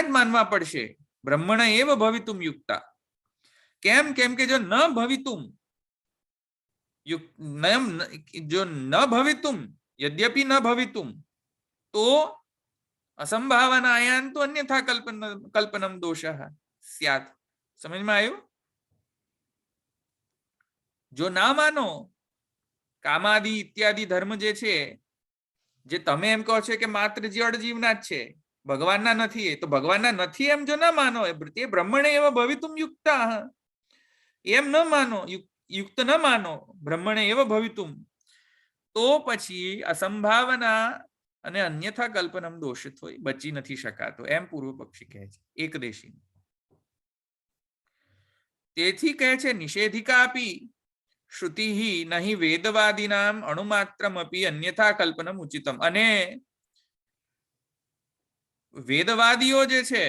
જ માનવા પડશે. બ્રહ્મણ એવ ભવિતુમ યુક્તા. કેમ? કેમ કે જો ન ભવિતુમ જો ન ભવિતુમ, યદ્યપિ ન ભવિતુમ, તો અસંભાવનાયાન તો અન્યથા કલ્પનમ દોષઃ સ્યાત. સમજમાં આવ્યું? જો ના માનો કામાદિ ઇત્યાદિ ધર્મ જે છે, જે તમે એમ કહો છો કે માત્ર જડ જીવના જ છે, ભગવાનના નથી, તો ભગવાનના નથી એમ જો ના માનો, તે બ્રહ્મણે એવા ભવિતુમ યુક્તા, એમ ન માનો, યુક્ત ન માનો, બ્રહ્મણે એવા ભવિતુમ, તો પછી અસંભાવના અને અન્યથા કલ્પનમ દોષિત હોય બચી નથી શકાતો એમ પૂર્વ પક્ષી કહે છે એકદેશી. તેથી કહે છે નિષેધિકાપી શ્રુતિ નહીં વેદવાદીનામ અણુમાત્રમપી અન્યથા કલ્પનમ ઉચિતમ. અને વેદવાદીઓ જે છે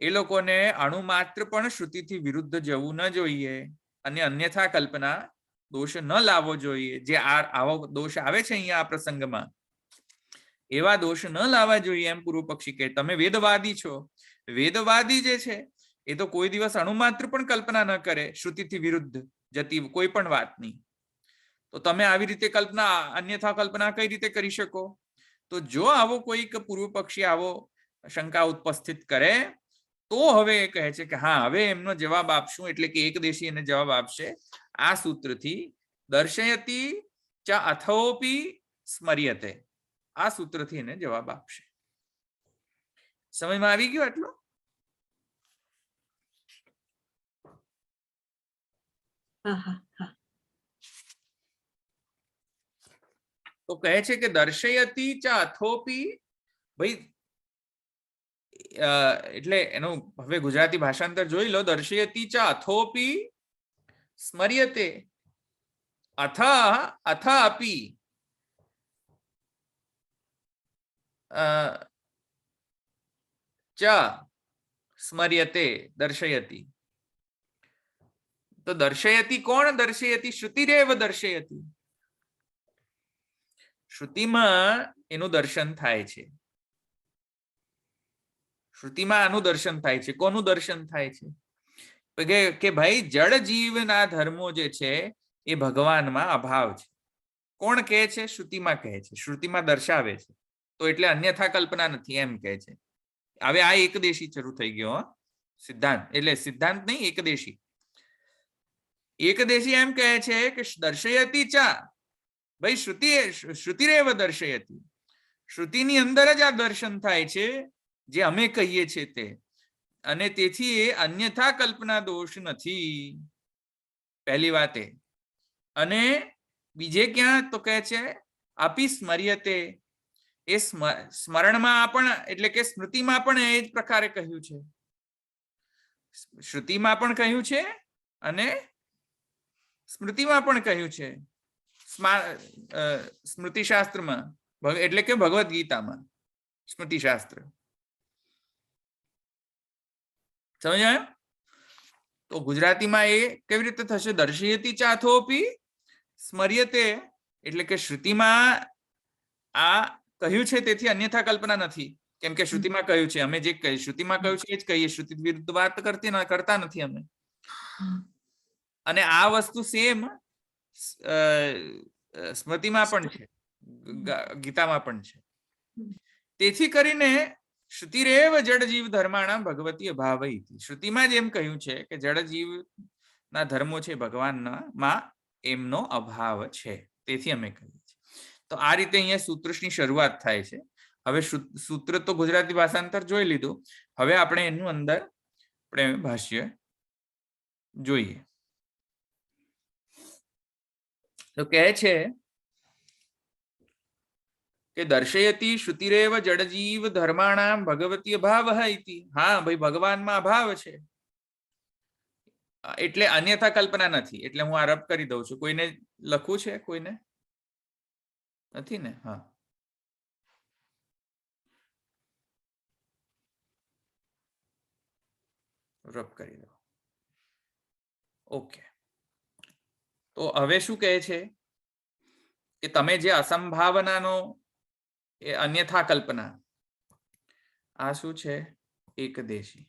એ લોકોને અણુમાત્ર પણ શ્રુતિથી વિરુદ્ધ જવું ન જોઈએ અને અન્યથા કલ્પના દોષ ન લાવવો જોઈએ. જે આવો દોષ આવે છે અહીંયા આ પ્રસંગમાં એવા દોષ ન લાવવા જોઈએ એમ પૂર્વ પક્ષી કહે. તમે વેદવાદી છો, વેદવાદી જે છે એ તો કોઈ દિવસ અણુમાત્ર પણ કલ્પના ન કરે શ્રુતિથી વિરુદ્ધ જતી કોઈ પણ વાતની. તો તમે આવી રીતે કલ્પના અન્યથા કલ્પના કઈ રીતે કરી શકો? તો જો આવો કોઈક પૂર્વ પક્ષી આવો શંકા ઉપસ્થિત કરે તો હવે એ કહે છે કે હા હવે એમનો જવાબ આપશું. એટલે કે એકદેશી એને જવાબ આપશે આ સૂત્રથી દર્શયતી ચ અથોપી સ્મર્યતે. આ સૂત્રથી એને જવાબ આપશે. સમજમાં આવી ગયો એટલો? તો કહે છે કે દર્શયતી ચ અથોપી, ભાઈ એટલે એનું હવે ગુજરાતી ભાષાંતર જોઈ લો. દર્શયતી ચ અથોપી સ્મર્યતે અથ અથ અપી ચ સ્મર્યતે દર્શયતી. તો દર્શયતી કોણ? દર્શયતી શ્રુતિરેવ દર્શયતી. શ્રુતિમાં એનું દર્શન થાય છે. શ્રુતિમાં આનું દર્શન થાય છે. કોનું દર્શન થાય છે? કે ભાઈ જળ જીવના ધર્મો જે છે એ ભગવાનમાં અભાવ છે. કોણ કહે છે? શ્રુતિમાં કહે છે, શ્રુતિમાં દર્શાવે છે. તો એટલે અન્યથા કલ્પના નથી એમ કહે છે. હવે આ એકદેશી શરૂ થઈ ગયો સિદ્ધાંત. એટલે સિદ્ધાંત નહીં, એકદેશી. એકદેશી એમ કહે છે કે દર્શયતી ચા, ભાઈ શ્રુતિરેવ દર્શયતી. શ્રુતિની અંદર જ આ દર્શન થાય છે જે અમે કહીએ છીએ તે. અને તેથી એ અન્યથા કલ્પના દોષ નથી. પહેલી વાત એ. અને બીજે ક્યાં? તો કહે છે આપી સ્મર્યતે. એ સ્મરણમાં પણ એટલે કે સ્મૃતિમાં પણ એ જ પ્રકારે કહ્યું છે. શ્રુતિમાં પણ કહ્યું છે અને સ્મૃતિમાં પણ કહ્યું છે. સ્મૃતિશાસ્ત્રમાં એટલે કે ભગવદ્ ગીતામાં સ્મૃતિશાસ્ત્ર. સમજાયું? તો ગુજરાતીમાં એ કેવી રીતે થશે? દર્શયતી ચાથોપી સ્મર્યતે. એટલે કે શ્રુતિમાં આ કહ્યું છે તેથી અન્યથા કલ્પના નથી. કેમ કે શ્રુતિમાં કહ્યું છે, અમે જે શ્રુતિમાં કહ્યું છે એ જ કહીએ. શ્રુતિ વિરુદ્ધ વાત કરતા નથી અમે. અને આ વસ્તુ સેમ સ્મૃતિમાં પણ છે, ગીતામાં પણ છે. તેથી કરીને શ્રુતિરેવ જડ જીવ ધર્માણામ ભગવતી અભાવ. શ્રુતિમાં જ એમ કહ્યું છે કે જડ જીવ ના ધર્મો છે ભગવાનમાં એમનો અભાવ છે. તેથી અમે કહીએ છીએ. તો આ રીતે અહીંયા સૂત્રની શરૂઆત થાય છે. હવે સૂત્ર તો ગુજરાતી ભાષાંતર જોઈ લીધું. હવે આપણે એનું અંદર આપણે ભાષ્ય જોઈએ. તો કહે છે કે દર્શયતી શ્રુતિરેવ જડજીવ ધર્માણામ ભગવતી અભાવ ઇતિ. હા ભાઈ ભગવાનમાં અભાવ છે એટલે અન્યથા કલ્પના નથી. એટલે હું આરોપ કરી દઉં છું. કોઈને લખવું છે? કોઈને નથી ને? હા, રબ કરી દો. ઓકે. તો હવે શું કહે છે કે તમે જે અસંભાવનાનો એ અન્યથા કલ્પના, આ શું છે? એકદેશી.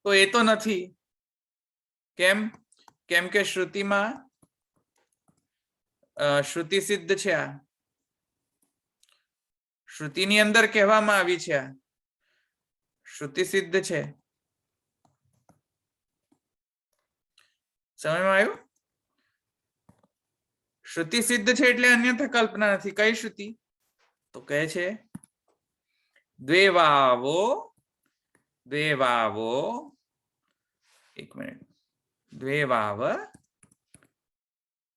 તો એ તો નથી. કેમ? કેમ કે શ્રુતિમાં શ્રુતિ સિદ્ધ છે. આ શ્રુતિની અંદર કહેવામાં આવી છે. આ શ્રુતિ સિદ્ધ છે. સમજમાં આવ્યું? શ્રુતિ સિદ્ધ છે એટલે અન્યથા કલ્પના નથી. કઈ શ્રુતિ? તો કહે છે દ્વે વાવો દ્વેવાવો, એક મિનિટ, દ્વેવાવ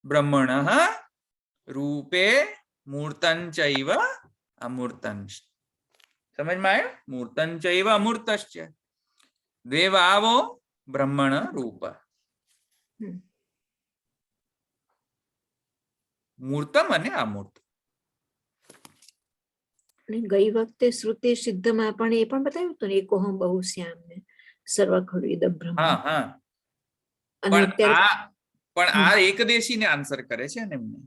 બ્રહ્મણઃ રૂપે મૂર્તં ચૈવ અમૂર્તં. સમજમાં આવ્યું? મૂર્તં ચૈવ અમૂર્તશ્ચ. દ્વેવાવો બ્રહ્મણ રૂપ. મૂર્તમ અને અમૂર્ત. અને ગઈ વખતે શ્રુતિ સિદ્ધમાં પણ એ પણ બતાવ્યું હતું ને, એકોહમ બહુ શ્યામ ને સર્વખડુ ઇદં બ્રહ્મ. હા હા, અને પણ અત્યારે આ એકદેશીને આન્સર કરે છે ને એમને.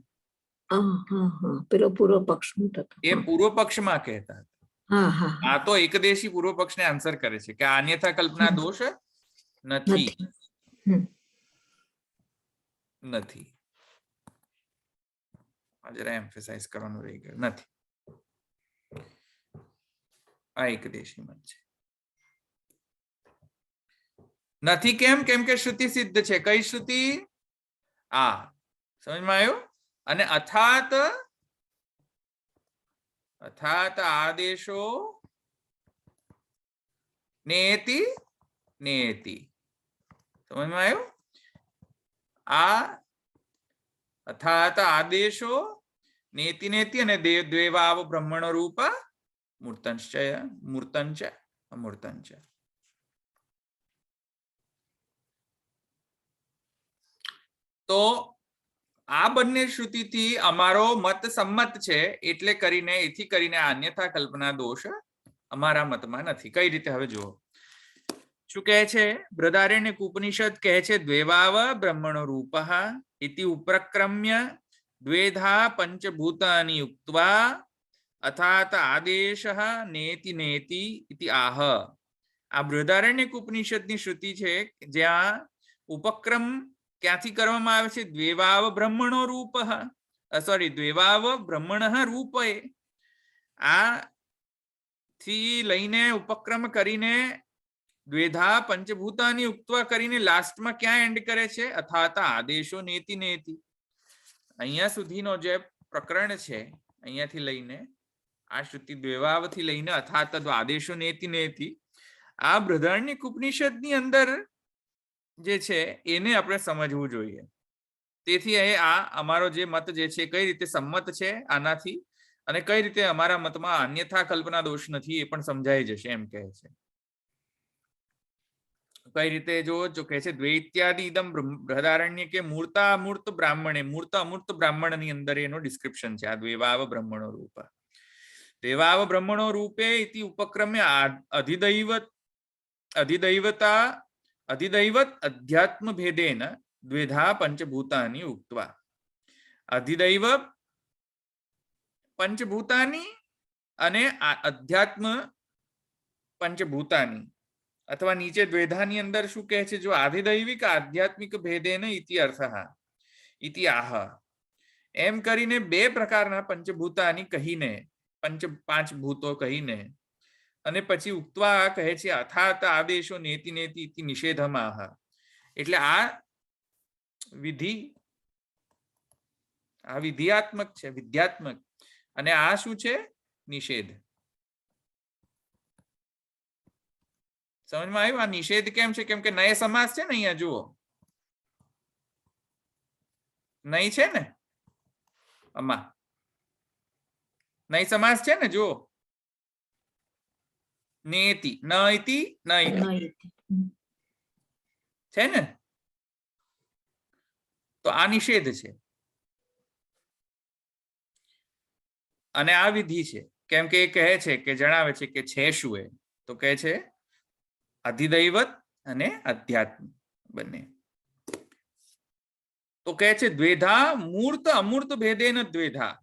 પેલો પૂર્વ પક્ષ થતો. એ પૂર્વ પક્ષમાં કહેતા હતા. હા હા હા, આ તો એકદેશી પૂર્વ પક્ષને આન્સર કરે છે કે આ અન્યથા કલ્પના દોષ નથી. નથી. હમ. નથી. આ જરા એમ્ફેસાઇઝ કરવાનું રહી ગયું. નથી. આ એકદેશી મત છે. નથી કેમ? કેમ કે શ્રુતિ સિદ્ધ છે. કઈ શ્રુતિ? આ. સમજમાં આવ્યું? અને અથાત આદેશો નેતિ નેતિ. સમજમાં આવ્યું? આ અથાત આદેશો નેતિ નેતિ અને દ્વેવાવ બ્રહ્મણ રૂપ મૂર્તંશ્ચ અમૂર્તંચ. તો આ બંને શ્રુતિથી અમારો મત સંમત છે, એટલે કરીને એથી કરીને અન્યથા કલ્પના દોષ અમારા મતમાં નથી. કઈ રીતે? હવે જુઓ શું કહે છે. બૃહદારણ્યક ઉપનિષદ કહે છે દ્વેવાવ બ્રહ્મણો રૂપઃ ઇતિ ઉપક્રમ્ય દ્વેધા પંચભૂતાની યુક્ત્વા અથાત આદેશઃ નેતિ નેતિ ઇતિ આહ. આ બૃહદારણ્યક ઉપનિષદની શ્રુતિ છે જ્યાં ઉપક્રમ ક્યાંથી કરવામાં આવે છે? દ્વેવાવ બ્રહ્મણો રૂપ, સોરી, દ્વેવાવ બ્રહ્મણ રૂપે. આ થી લઈને ઉપક્રમ કરીને દ્વેધા પંચભૂતાની ઉક્ત્વા કરીને લાસ્ટમાં ક્યાં એન્ડ કરે છે? અથાત આદેશો નેતિ નેતિ. અહીંયા સુધીનો જે પ્રકરણ છે, અહીંયાથી લઈને આ શ્રુતિ દ્વેવાવ થી લઈને અથાત આદેશો નેતિ નેતિ, આ બૃહદારણ્યક ઉપનિષદની અંદર જે છે એને આપણે સમજવું જોઈએ. તેથી આ અમારો જે મત જે છે કઈ રીતે સંમત છે આનાથી, અને કઈ રીતે અમારા મતમાં અન્યથા કલ્પના દોષ નથી એ પણ સમજાઈ જશે એમ કહે છે. કઈ રીતે? જો કહે છે દ્વે ઇત્યાદિ ઇદમ બૃહદારણ્ય કે મૂર્તા અમૂર્ત બ્રાહ્મણે, મૂર્ત અમૂર્ત બ્રાહ્મણ ની અંદર એનો ડિસ્ક્રિપ્શન છે. આ દ્વેવાવ બ્રહ્મણો રૂપ. દ્વેવાવ બ્રહ્મણો રૂપે ઇતિ ઉપક્રમ્ય અધિદૈવત અધ્યાત્મ ભેદેન દ્વેધા પંચભૂતાની ઉક્ત્વા. અધિદૈવ પંચભૂતાની અને અધ્યાત્મ પંચભૂતાની, અથવા નીચે દ્વેધાની અંદર શું કહે છે? જો આધિદૈવિક આધ્યાત્મિક ભેદેન ઇતિ અર્થઃ ઇતિ આહ. એમ કરીને બે પ્રકારના પંચભૂતાની કહીને, પાંચ ભૂતો કહીને, અને પછી ઉક્ત્વા કહે છે અથાત આદેશો નેતિ નેતિ ઇતિ નિષેધમાહ. એટલે આ વિધિયાત્મક છે, વિદ્યાત્મક, અને આ શું છે? નિષેધ. સમજમાં આવ્યું? આ નિષેધ કેમ છે? કેમ કે નય સમાસ છે ને અહીંયા જુઓ, નય છે ને, આમાં નય સમાસ છે ને, જુઓ, નેતિ નૈતિ નૈતિ છે ને, તો આ નિષેધ છે અને આ વિધિ છે. કેમ કે એ કહે છે કે જણાવે છે કે છે શું એ, તો કહે છે અધિદૈવત અને અધ્યાત્મ બંને. તો કહે છે દ્વેધા મૂર્ત અમૂર્ત ભેદેન દ્વેધા.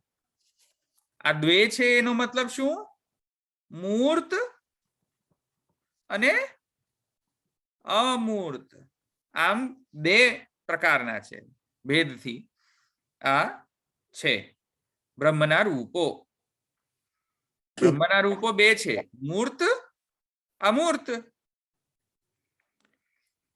આ દ્વે છે એનો મતલબ શું? મૂર્ત અને અમૂર્ત, આમ બે પ્રકારના છે ભેદથી આ છે. બ્રહ્મના રૂપો, બ્રહ્મના રૂપો બે છે, મૂર્ત અમૂર્ત.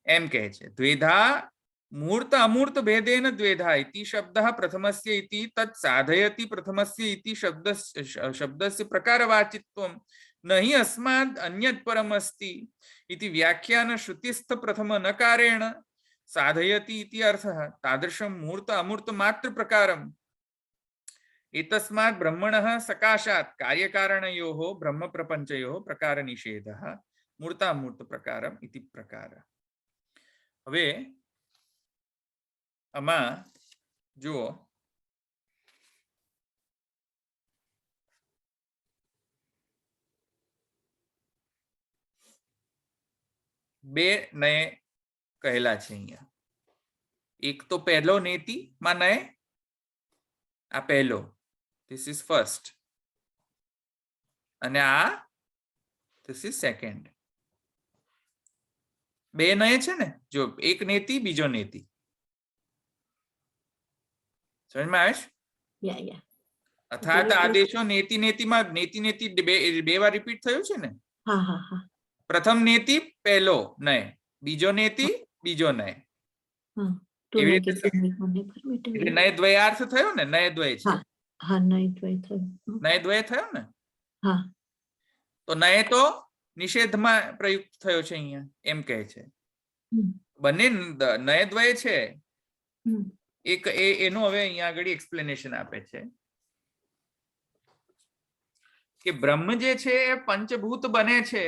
એમ કહે છે દ્વેધા મૂર્ત અમૂર્ત ભેદેન દ્વેધા ઇતિ શબ્દઃ પ્રથમસ્ય ઇતિ તत् સાધયતિ પ્રથમસ્ય ઇતિ શબ્દસ્ય પ્રકારવાચિત્વમ नहि अस्माद् अन्यत् परम् अस्ति इति व्याख्यान श्रुतिस्थ प्रथम नकारेण साधयति इति अर्थः। तादृशं मूर्त अमूर्त मात्र प्रकारम् एतस्मात् ब्रह्मणः सकाशात् कार्यकारणयोः ब्रह्म प्रपंचयोः प्रकार निषेधः मूर्तामूर्त प्रकारम् इति प्रकार। હવે આમાં જુઓ બે નય કહેલા છે અહીંયા। એક તો પહેલો નેતિ માં નય, આ પહેલો, this is first, અને આ this is second। બે નય છે ને, જો એક નેતિ બીજો નેતિ, સમજમાં આવે છે? યા અર્થાત આદેશો નેતિ નેતિમાં નેતિ નેતિ બે વાર રિપીટ થયું છે ને। હા હા હા પ્રથમ નેતિ પહેલો નય, બીજો નેતિ બીજો નય, હા એવી તુને રીતે કે એટલે નય દ્વયાર્થ થયો ને, નય દ્વય છે, હા હા નહીં દ્વય થયું નય દ્વય થયો ને। હા તો નય તો નિષેધમાં પ્રયુક્ત થયો છે અહીંયા, એમ કહે છે। બંને નય દ્વય છે। એક એનું હવે અહીંયા આગળ એક્સપ્લેનેશન આપે છે કે બ્રહ્મ જે છે એ પંચભૂત બને છે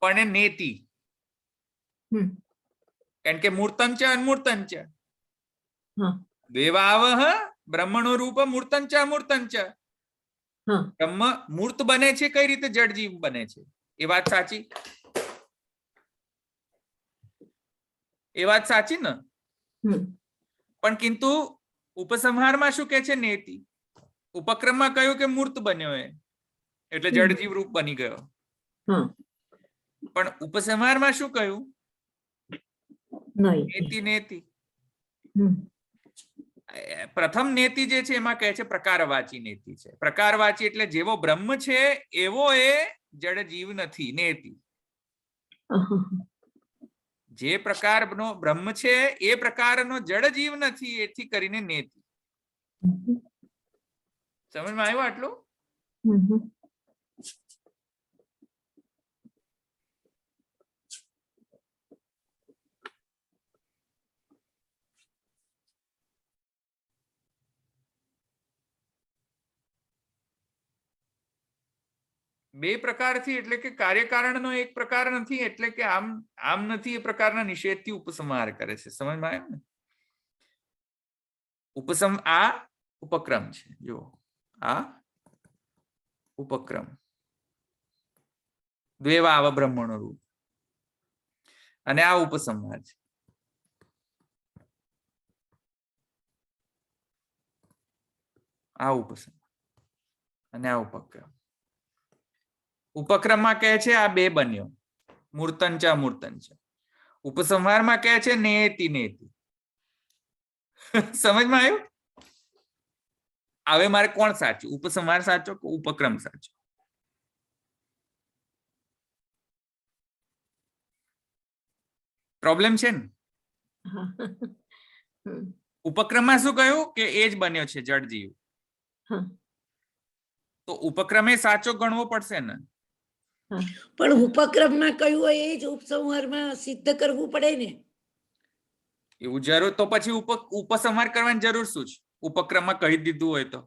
પણ એ નેતિ, કારણ કે મૂર્તંચ અન્મૂર્તંચ દેવાવહ બ્રહ્મણો રૂપ મૂર્તંચ અમૂર્તંચ। બ્રહ્મ મૂર્ત બને છે કઈ રીતે? જડજીવ બને છે, એ વાત સાચી? એ વાત સાચી ને? પણ કિંતુ ઉપસંહારમાં શું કે છે? નેતિ। ઉપક્રમમાં કહ્યું કે મૂર્ત બન્યો એ એટલે જડજીવ રૂપ બની ગયો, પણ ઉપસંહારમાં શું કહ્યું? નેતિ નેતિ। પ્રથમ નેતિ જે છે એમાં કહે છે પ્રકારવાચી નેતિ છે। પ્રકારવાચી એટલે જેવો બ્રહ્મ છે એવો એ જડ જીવ નથી, નેતિ। જે પ્રકારનો બ્રહ્મ છે એ પ્રકારનો જડ જીવ નથી, એથી કરીને નેતિ। સમજમાં આવ્યું આટલું? બે પ્રકારથી એટલે કે કાર્યકારણનો એક પ્રકાર નથી, એટલે કે આમ આમ નથી, એ પ્રકારના નિષેધથી ઉપસંહાર કરે છે। સમજમાં આવ્યું ને? આ ઉપક્રમ છે, જો આ ઉપક્રમ દ્વેવાવ બ્રહ્મણો રૂપ, અને આ ઉપસંહાર છે। આ ઉપસંહાર અને આ ઉપક્રમ। ઉપક્રમમાં કહે છે આ બે બન્યો, મૂર્તંચ અમૂર્તંચ। ઉપસંહારમાં કહે છે નેતિ નેતિ। સમજમાં આવ્યું? હવે મારે કોણ સાચું? ઉપસંહાર સાચો કે ઉપક્રમ સાચો? પ્રોબ્લેમ છે ને? ઉપક્રમમાં શું કહ્યું કે એ જ બન્યો છે જડજીવ, તો ઉપક્રમે સાચો ગણવો પડશે ને? પણ ઉપક્રમમાં કયું હોય એ જ ઉપસંહારમાં સિદ્ધ કરવું પડે ને? એવું જરૂર તો પછી ઉપસંહાર કરવાની જરૂર શું છે? ઉપક્રમમાં કહી દીધું હોય તો,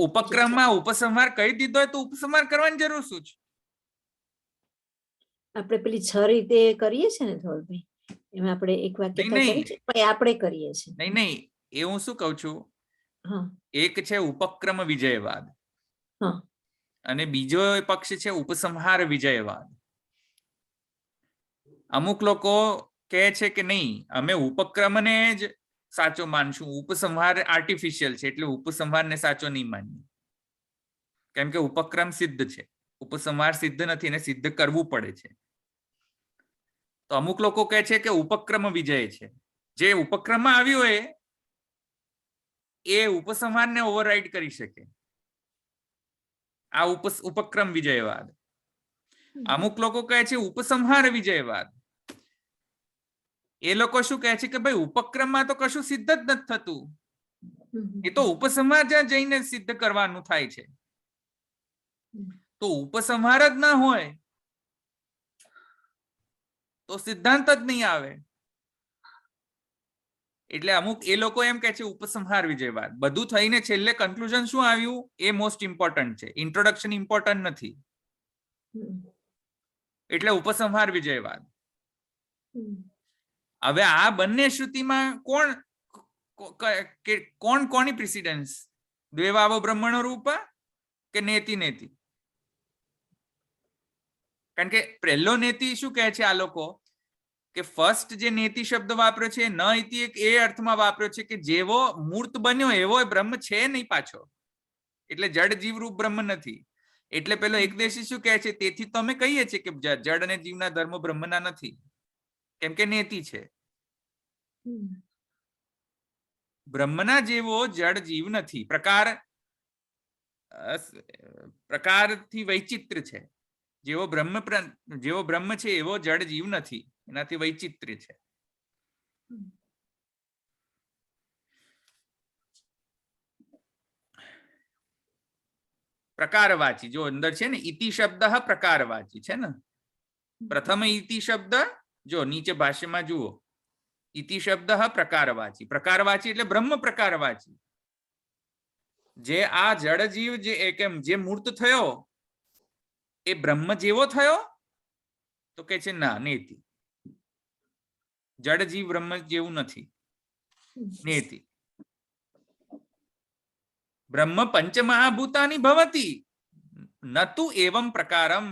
ઉપક્રમમાં ઉપસંહાર કહી દીધો હોય તો ઉપસંહાર કરવાની જરૂર શું છે? આપણે પેલી 6 રીતે કરીએ છીએ ને ધવલભાઈ, એમાં આપણે એક વાક્ય આપણે કરીએ છીએ। નહીં નહીં, એ હું શું કહું છું, એક છે ઉપક્રમ વિજયવાદ અને બીજો પક્ષ છે ઉપસંહાર વિજયવાદ। અમુક લોકો કહે છે કે નહીં, અમે ઉપક્રમને જ સાચો માનશું, ઉપસંહાર આર્ટિફિશિયલ છે એટલે ઉપસંહારને સાચો નહીં માનીએ, કેમ કે ઉપક્રમ સિદ્ધ છે, ઉપસંહાર સિદ્ધ નથી, એને સિદ્ધ કરવું પડે છે। તો અમુક લોકો કહે છે કે ઉપક્રમ વિજય છે, જે ઉપક્રમમાં આવ્યું હોય એ ઉપસંહારને ઓવરરાઈડ કરી શકે, આ ઉપક્રમ વિજયવાદ। અમુક લોકો કહે છે ઉપસંહાર વિજયવાદ, એ લોકો શું કહે છે કે ભાઈ ઉપક્રમમાં તો કશું સિદ્ધ જ નથી થતું, એ તો ઉપસંહાર જ્યાં જઈને સિદ્ધ કરવાનું થાય છે. તો ઉપસંહાર જ ના હોય તો સિદ્ધાંત જ નહીં આવે. એટલે અમુક એ લોકો એમ કે છે ઉપસંહાર વિજયવાદ. બધું થઈને છેલ્લે કન્ક્લુઝન શું આવ્યું એ મોસ્ટ ઇમ્પોર્ટન્ટ છે, ઇન્ટ્રોડક્શન ઇમ્પોર્ટન્ટ નથી. એટલે ઉપસંહાર વિજયવાદ. હવે આ બંને શ્રુતિમાં કોણ કોની પ્રિસિડન્સ? દ્વેવાવો બ્રહ્મણો રૂપ કે નેતિ નેતિ? કારણ કે પહેલો નેતિ શું કહે છે આ લોકો કે ફર્સ્ટ જે નેતિ શબ્દ વાપર્યો છે ન ઇતિ એક એ અર્થમાં વાપર્યો છે કે જેવો મૂર્ત બન્યો એવો બ્રહ્મ છે નહીં પાછો, એટલે જડ જીવ રૂપ બ્રહ્મ નથી. એટલે પેલો એકદેશી શું કહે છે તેથી તો અમે કહીએ છીએ કે જડ અને જીવના ધર્મો બ્રહ્મના નથી, કેમ કે નેતિ છે. બ્રહ્મના જેવો જડ જીવ નથી. પ્રકારથી વૈચિત્ર્ય છે. જેવો બ્રહ્મ છે એવો જડ જીવ નથી, એનાથી વૈચિત્ર્ય છે. પ્રકારવાચી જો અંદર છે ને ઇતિ શબ્દ પ્રકારવાચી છે ને. પ્રથમ ઇતિ શબ્દ જો નીચે ભાષ્યમાં જુઓ, ઇતિ શબ્દ પ્રકારવાચી. પ્રકારવાચી એટલે બ્રહ્મ પ્રકારવાચી. જે આ જડ જીવ જે મૂર્ત થયો એ બ્રહ્મ જેવો થયો? તો કે છે ના, નેતિ. જડ જીવ બ્રહ્મ જેવું નથી, નેતિ. બ્રહ્મ પંચમહાભૂતાની ભવતી નતુ એવમ પ્રકારમ.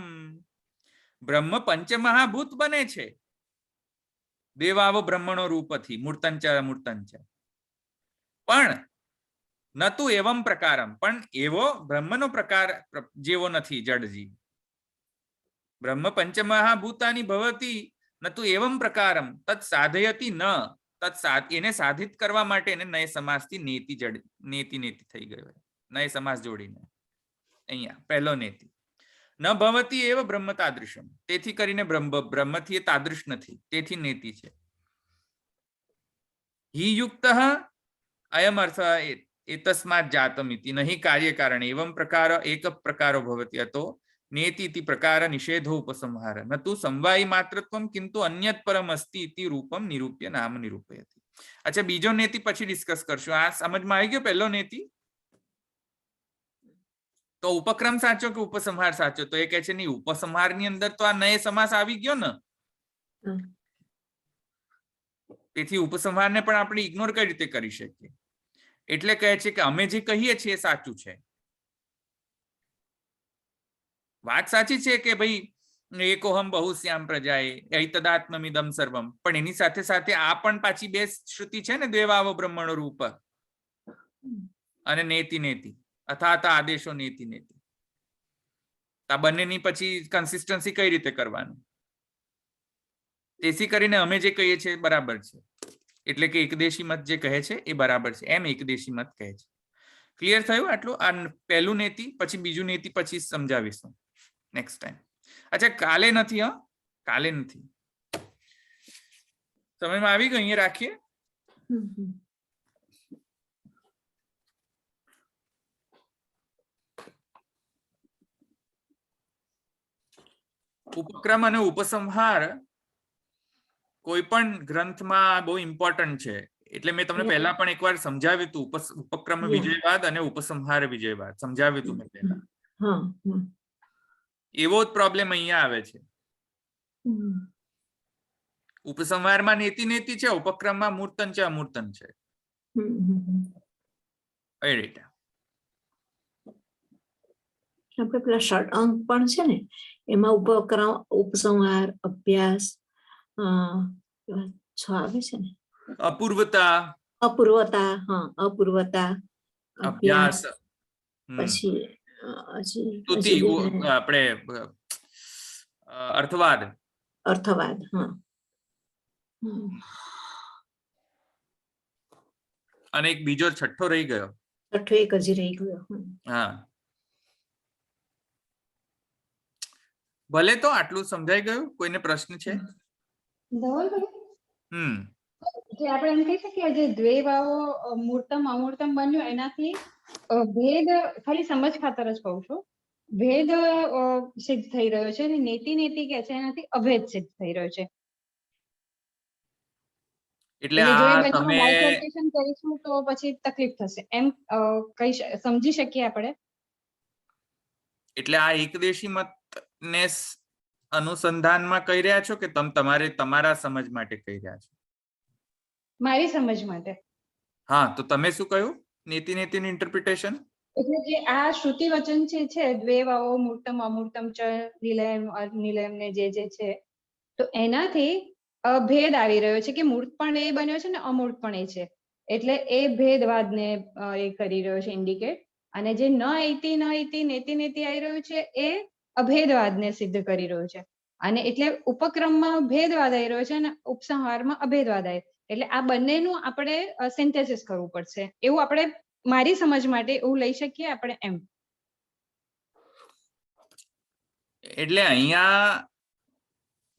બ્રહ્મ પંચમહાભૂત બને છે દેવાવો બ્રહ્મણો રૂપથી મૂર્તંચ મૂર્તંચ. પણ નતુ એવમ પ્રકારમ, પણ એવો બ્રહ્મનો પ્રકાર જેવો નથી જડ જીવ. બ્રહ્મ પંચમહાભૂતાની ભવતી નતુ એવમ પ્રકારમ તત્ સાધયતિ ન. એને સાધિત કરવા માટે એને નય સમાસથી નેતિ નેતિ થઈ ગયો. નય સમાસ જોડીને અહીંયા પહેલો નેતિ. ન ભવતી એવ બ્રહ્મ તાદૃશમ. તેથી કરીને બ્રહ્મથી એ તાદૃશ નથી, તેથી નેતિ છે. હિ યુક્ત અયમ અર્થ એતસ્માત જાતમ ઇતિ નહીં કાર્યકારણ એવમ પ્રકાર એક પ્રકારો ભવતી હતો નેતિ ઇતિ પ્રકાર નિષેધો ઉપસંહાર ન તું સમવાયી માત્રત્વમ કિંતુ અન્યત પરમ અસ્તિ ઇતિ રૂપમ નિરૂપ્ય નામ નિરૂપયતિ. અચ્છા, બીજો નેતિ પછી ડિસ્કસ કરશું. આ સમજમાં આવી ગયો પહેલો નેતિ? તો ઉપક્રમ સાચો કે ઉપસંહાર સાચો? તો એ કહે છે નહીં, ઉપસંહાર ની અંદર તો આ નય સમાસ આવી ગયો ને, તેથી ઉપસંહારને પણ આપણે ઇગ્નોર કઈ રીતે કરી શકીએ? એટલે કહે છે કે અમે જે કહીએ છીએ એ સાચું છે. વાત સાચી છે કે ભાઈ એકોહમ બહુશ્યામ પ્રજાએ એતદાત્મમિદમ સર્વમ, પણ એની સાથે સાથે આ પણ પાછી બે શ્રુતિ છે ને, દ્વેવાવો બ્રહ્મણો રૂપ અને નેતિ નેતિ અથાત આદેશો નેતિ નેતિ. આ બંનેની પછી કન્સિસ્ટન્સી કઈ રીતે કરવાનું? તેથી કરીને અમે જે કહીએ છીએ બરાબર છે. એટલે કે એકદેશી મત જે કહે છે એ બરાબર છે, એમ એકદેશી મત કહે છે. ક્લિયર થયું આટલું? આ પહેલું નેતિ, પછી બીજું નેતિ પછી સમજાવીશું નેક્સ્ટ ટાઈમ. અચ્છા, કાલે નથી. કાલે નથી. સમયમાં આવી ગયું, અહીંયા રાખીએ. ઉપક્રમ અને ઉપસંહાર કોઈ પણ ગ્રંથમાં બહુ ઇમ્પોર્ટન્ટ છે. એટલે મેં તમને પહેલા પણ એકવાર સમજાવ્યું હતું, ઉપક્રમ વિજયવાદ અને ઉપસંહાર વિજયવાદ સમજાવ્યું હતું મેં પહેલા. એવો જ પ્રોબ્લેમ અહીંયા આવે છે. ઉપસંહારમાં નેતિ નેતિ છે, ઉપક્રમમાં મૂર્તન છે અમૂર્તન છે. આપણે પેલા ષડ અંક પણ છે ને, એમાં ઉપક્રમ, ઉપસંહાર, અભ્યાસ 6 આવે છે ને. અપૂર્વતા, અપૂર્વતા, અભ્યાસ, પછી સ્તુતિ, આપણે અર્થવાદ. અને એક બીજો છઠ્ઠો રહી ગયો. છઠ્ઠો એક હજી રહી ગયો. હા, ભલે. તો આટલું સમજાઈ ગયું? કોઈને પ્રશ્ન છે? એટલે આપણે એમ કહી શકીએ જે દ્વૈવાવો મૂર્તમ અમૂર્તમ બન્યું એનાથી ભેદ ખાલી સમજ ખાતર જ કહું છું ભેદ સિદ્ધ થઈ રહ્યો છે અને નેતિ નેતિ કે છે એનાથી અભેદ સિદ્ધ થઈ રહ્યો છે એટલે એટલે જો એ આ બંનેનું તમે bifurcation કરીશું તો પછી તકલીફ થશે એમ સમજી શકીએ આપણે એટલે આ એકદેશી મતને અનુસંધાનમાં કહી રહ્યા છો કે તમારા સમજ માટે કહી રહ્યા છો? મારી સમજ માટે હા, તો તમે શું કહ્યું નેતિનું ઇન્ટરપ્રિટેશન? એટલે જે આ શ્રુતિ વચન છે દ્વૈવાવો મૂર્તમ અમૂર્તમ ચ નિલયમ ને જે છે તો એનાથી ભેદ આવી રહ્યો છે કે મૂર્ત પણ એ બન્યો છે ને અમૂર્ત પણ એ છે એટલે એ ભેદવાદને એ કરી રહ્યો છે ઇન્ડિકેટ અને જે ન ઇતિ નેતિ નેતિ આવી રહ્યું છે એ અભેદવાદને સિદ્ધ કરી રહ્યું છે અને એટલે ઉપક્રમમાં ભેદવાદ આવી રહ્યો છે અને ઉપસંહારમાં અભેદવાદ આવી એટલે આ બંનેનું આપણે સિન્થેસિસ કરવું પડશે એવું આપણે મારી સમજ માટે એવું લઈ શકીએ આપણે એમ એટલે અહીંયા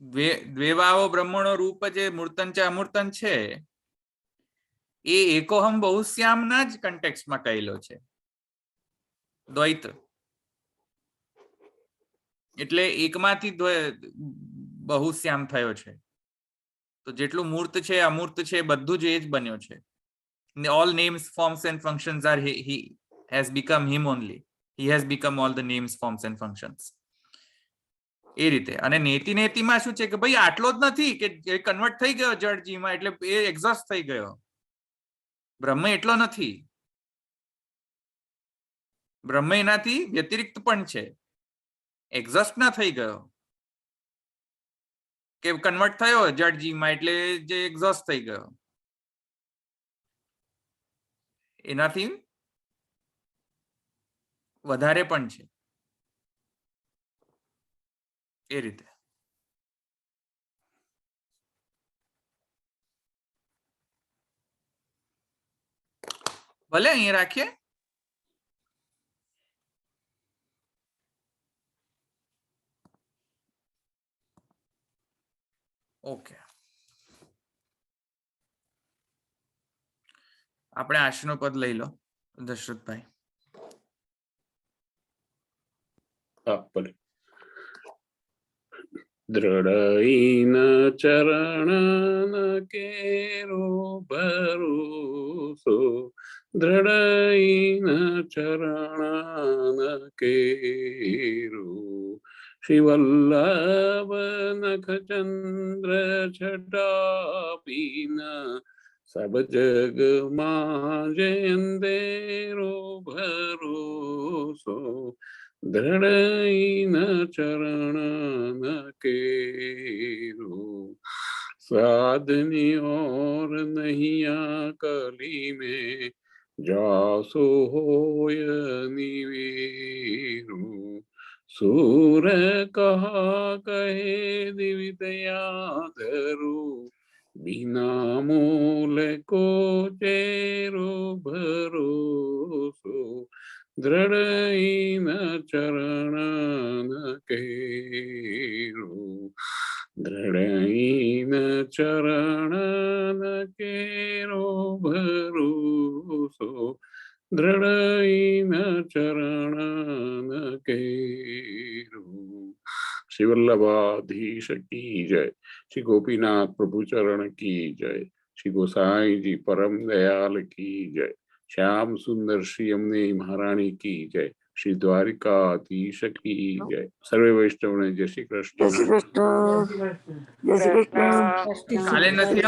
દ્વેવાવો બ્રહ્મણો રૂપ જે મૂર્તન છે અમૂર્તન છે એ એકોહમ બહુશ્યામના જ કન્ટેક્સ્ટમાં કહેલો છે દ્વૈત એટલે એકમાંથી બહુશ્યામ થયો છે તો જેટલું મૂર્ત છે અમૂર્ત છે બધું જ એ જ બન્યો છે all names forms and functions are he has become him only he has become all the names forms and functions એ રીતે અને નેતિમાં શું છે કે ભાઈ આટલો જ નથી કે કન્વર્ટ થઈ ગયો જડજીમાં એટલે એ એક્ઝોસ્ટ થઈ ગયો બ્રહ્મ એટલો નથી બ્રહ્મ એનાથી વ્યતિરિક્ત પણ છે એક્ઝોસ્ટ ના થઈ ગયો કે કન્વર્ટ થયો જડજીમાં એટલે જે એક્ઝોસ્ટ થઈ ગયો એનાથી વધારે પણ છે એ રીતે ભલે અહીંયા રાખીએ ઓકે આપણે આશનો પદ લઈ લો દશરથભાઈ ભલે દ્રઢઈન ચરણ કેરો ભરોસો દ્રઢઈન ચરણ કેરો શ્રીવલ્લભ નખ ચંદ્ર છટાપીન સબ જગ માં જયંદેરો ભરોસો દ્રઢઈન ચરણ केरो साधनी और नहिया कली में जासो होय निवेरु सूर कहा कहे दिवितया धरु बिना मूल को चेरो भरोसो દ્રઢઈન ચરણ કેરો દ્રઢઈન ચરણ કેરો ભરોસો દ્રઢઈન ચરણ કેરો શ્રી વલ્લભાધીશ કી જય શ્રી ગોપીનાથ પ્રભુ ચરણ કી જય શ્રી गोसाई जी परम दयाल की जय श्याम सुंदर श्री अम्ने महारानी की जय श्री द्वारिकाधीश की जय सर्वे वैष्णव ने जय श्री कृष्ण કાલે નથી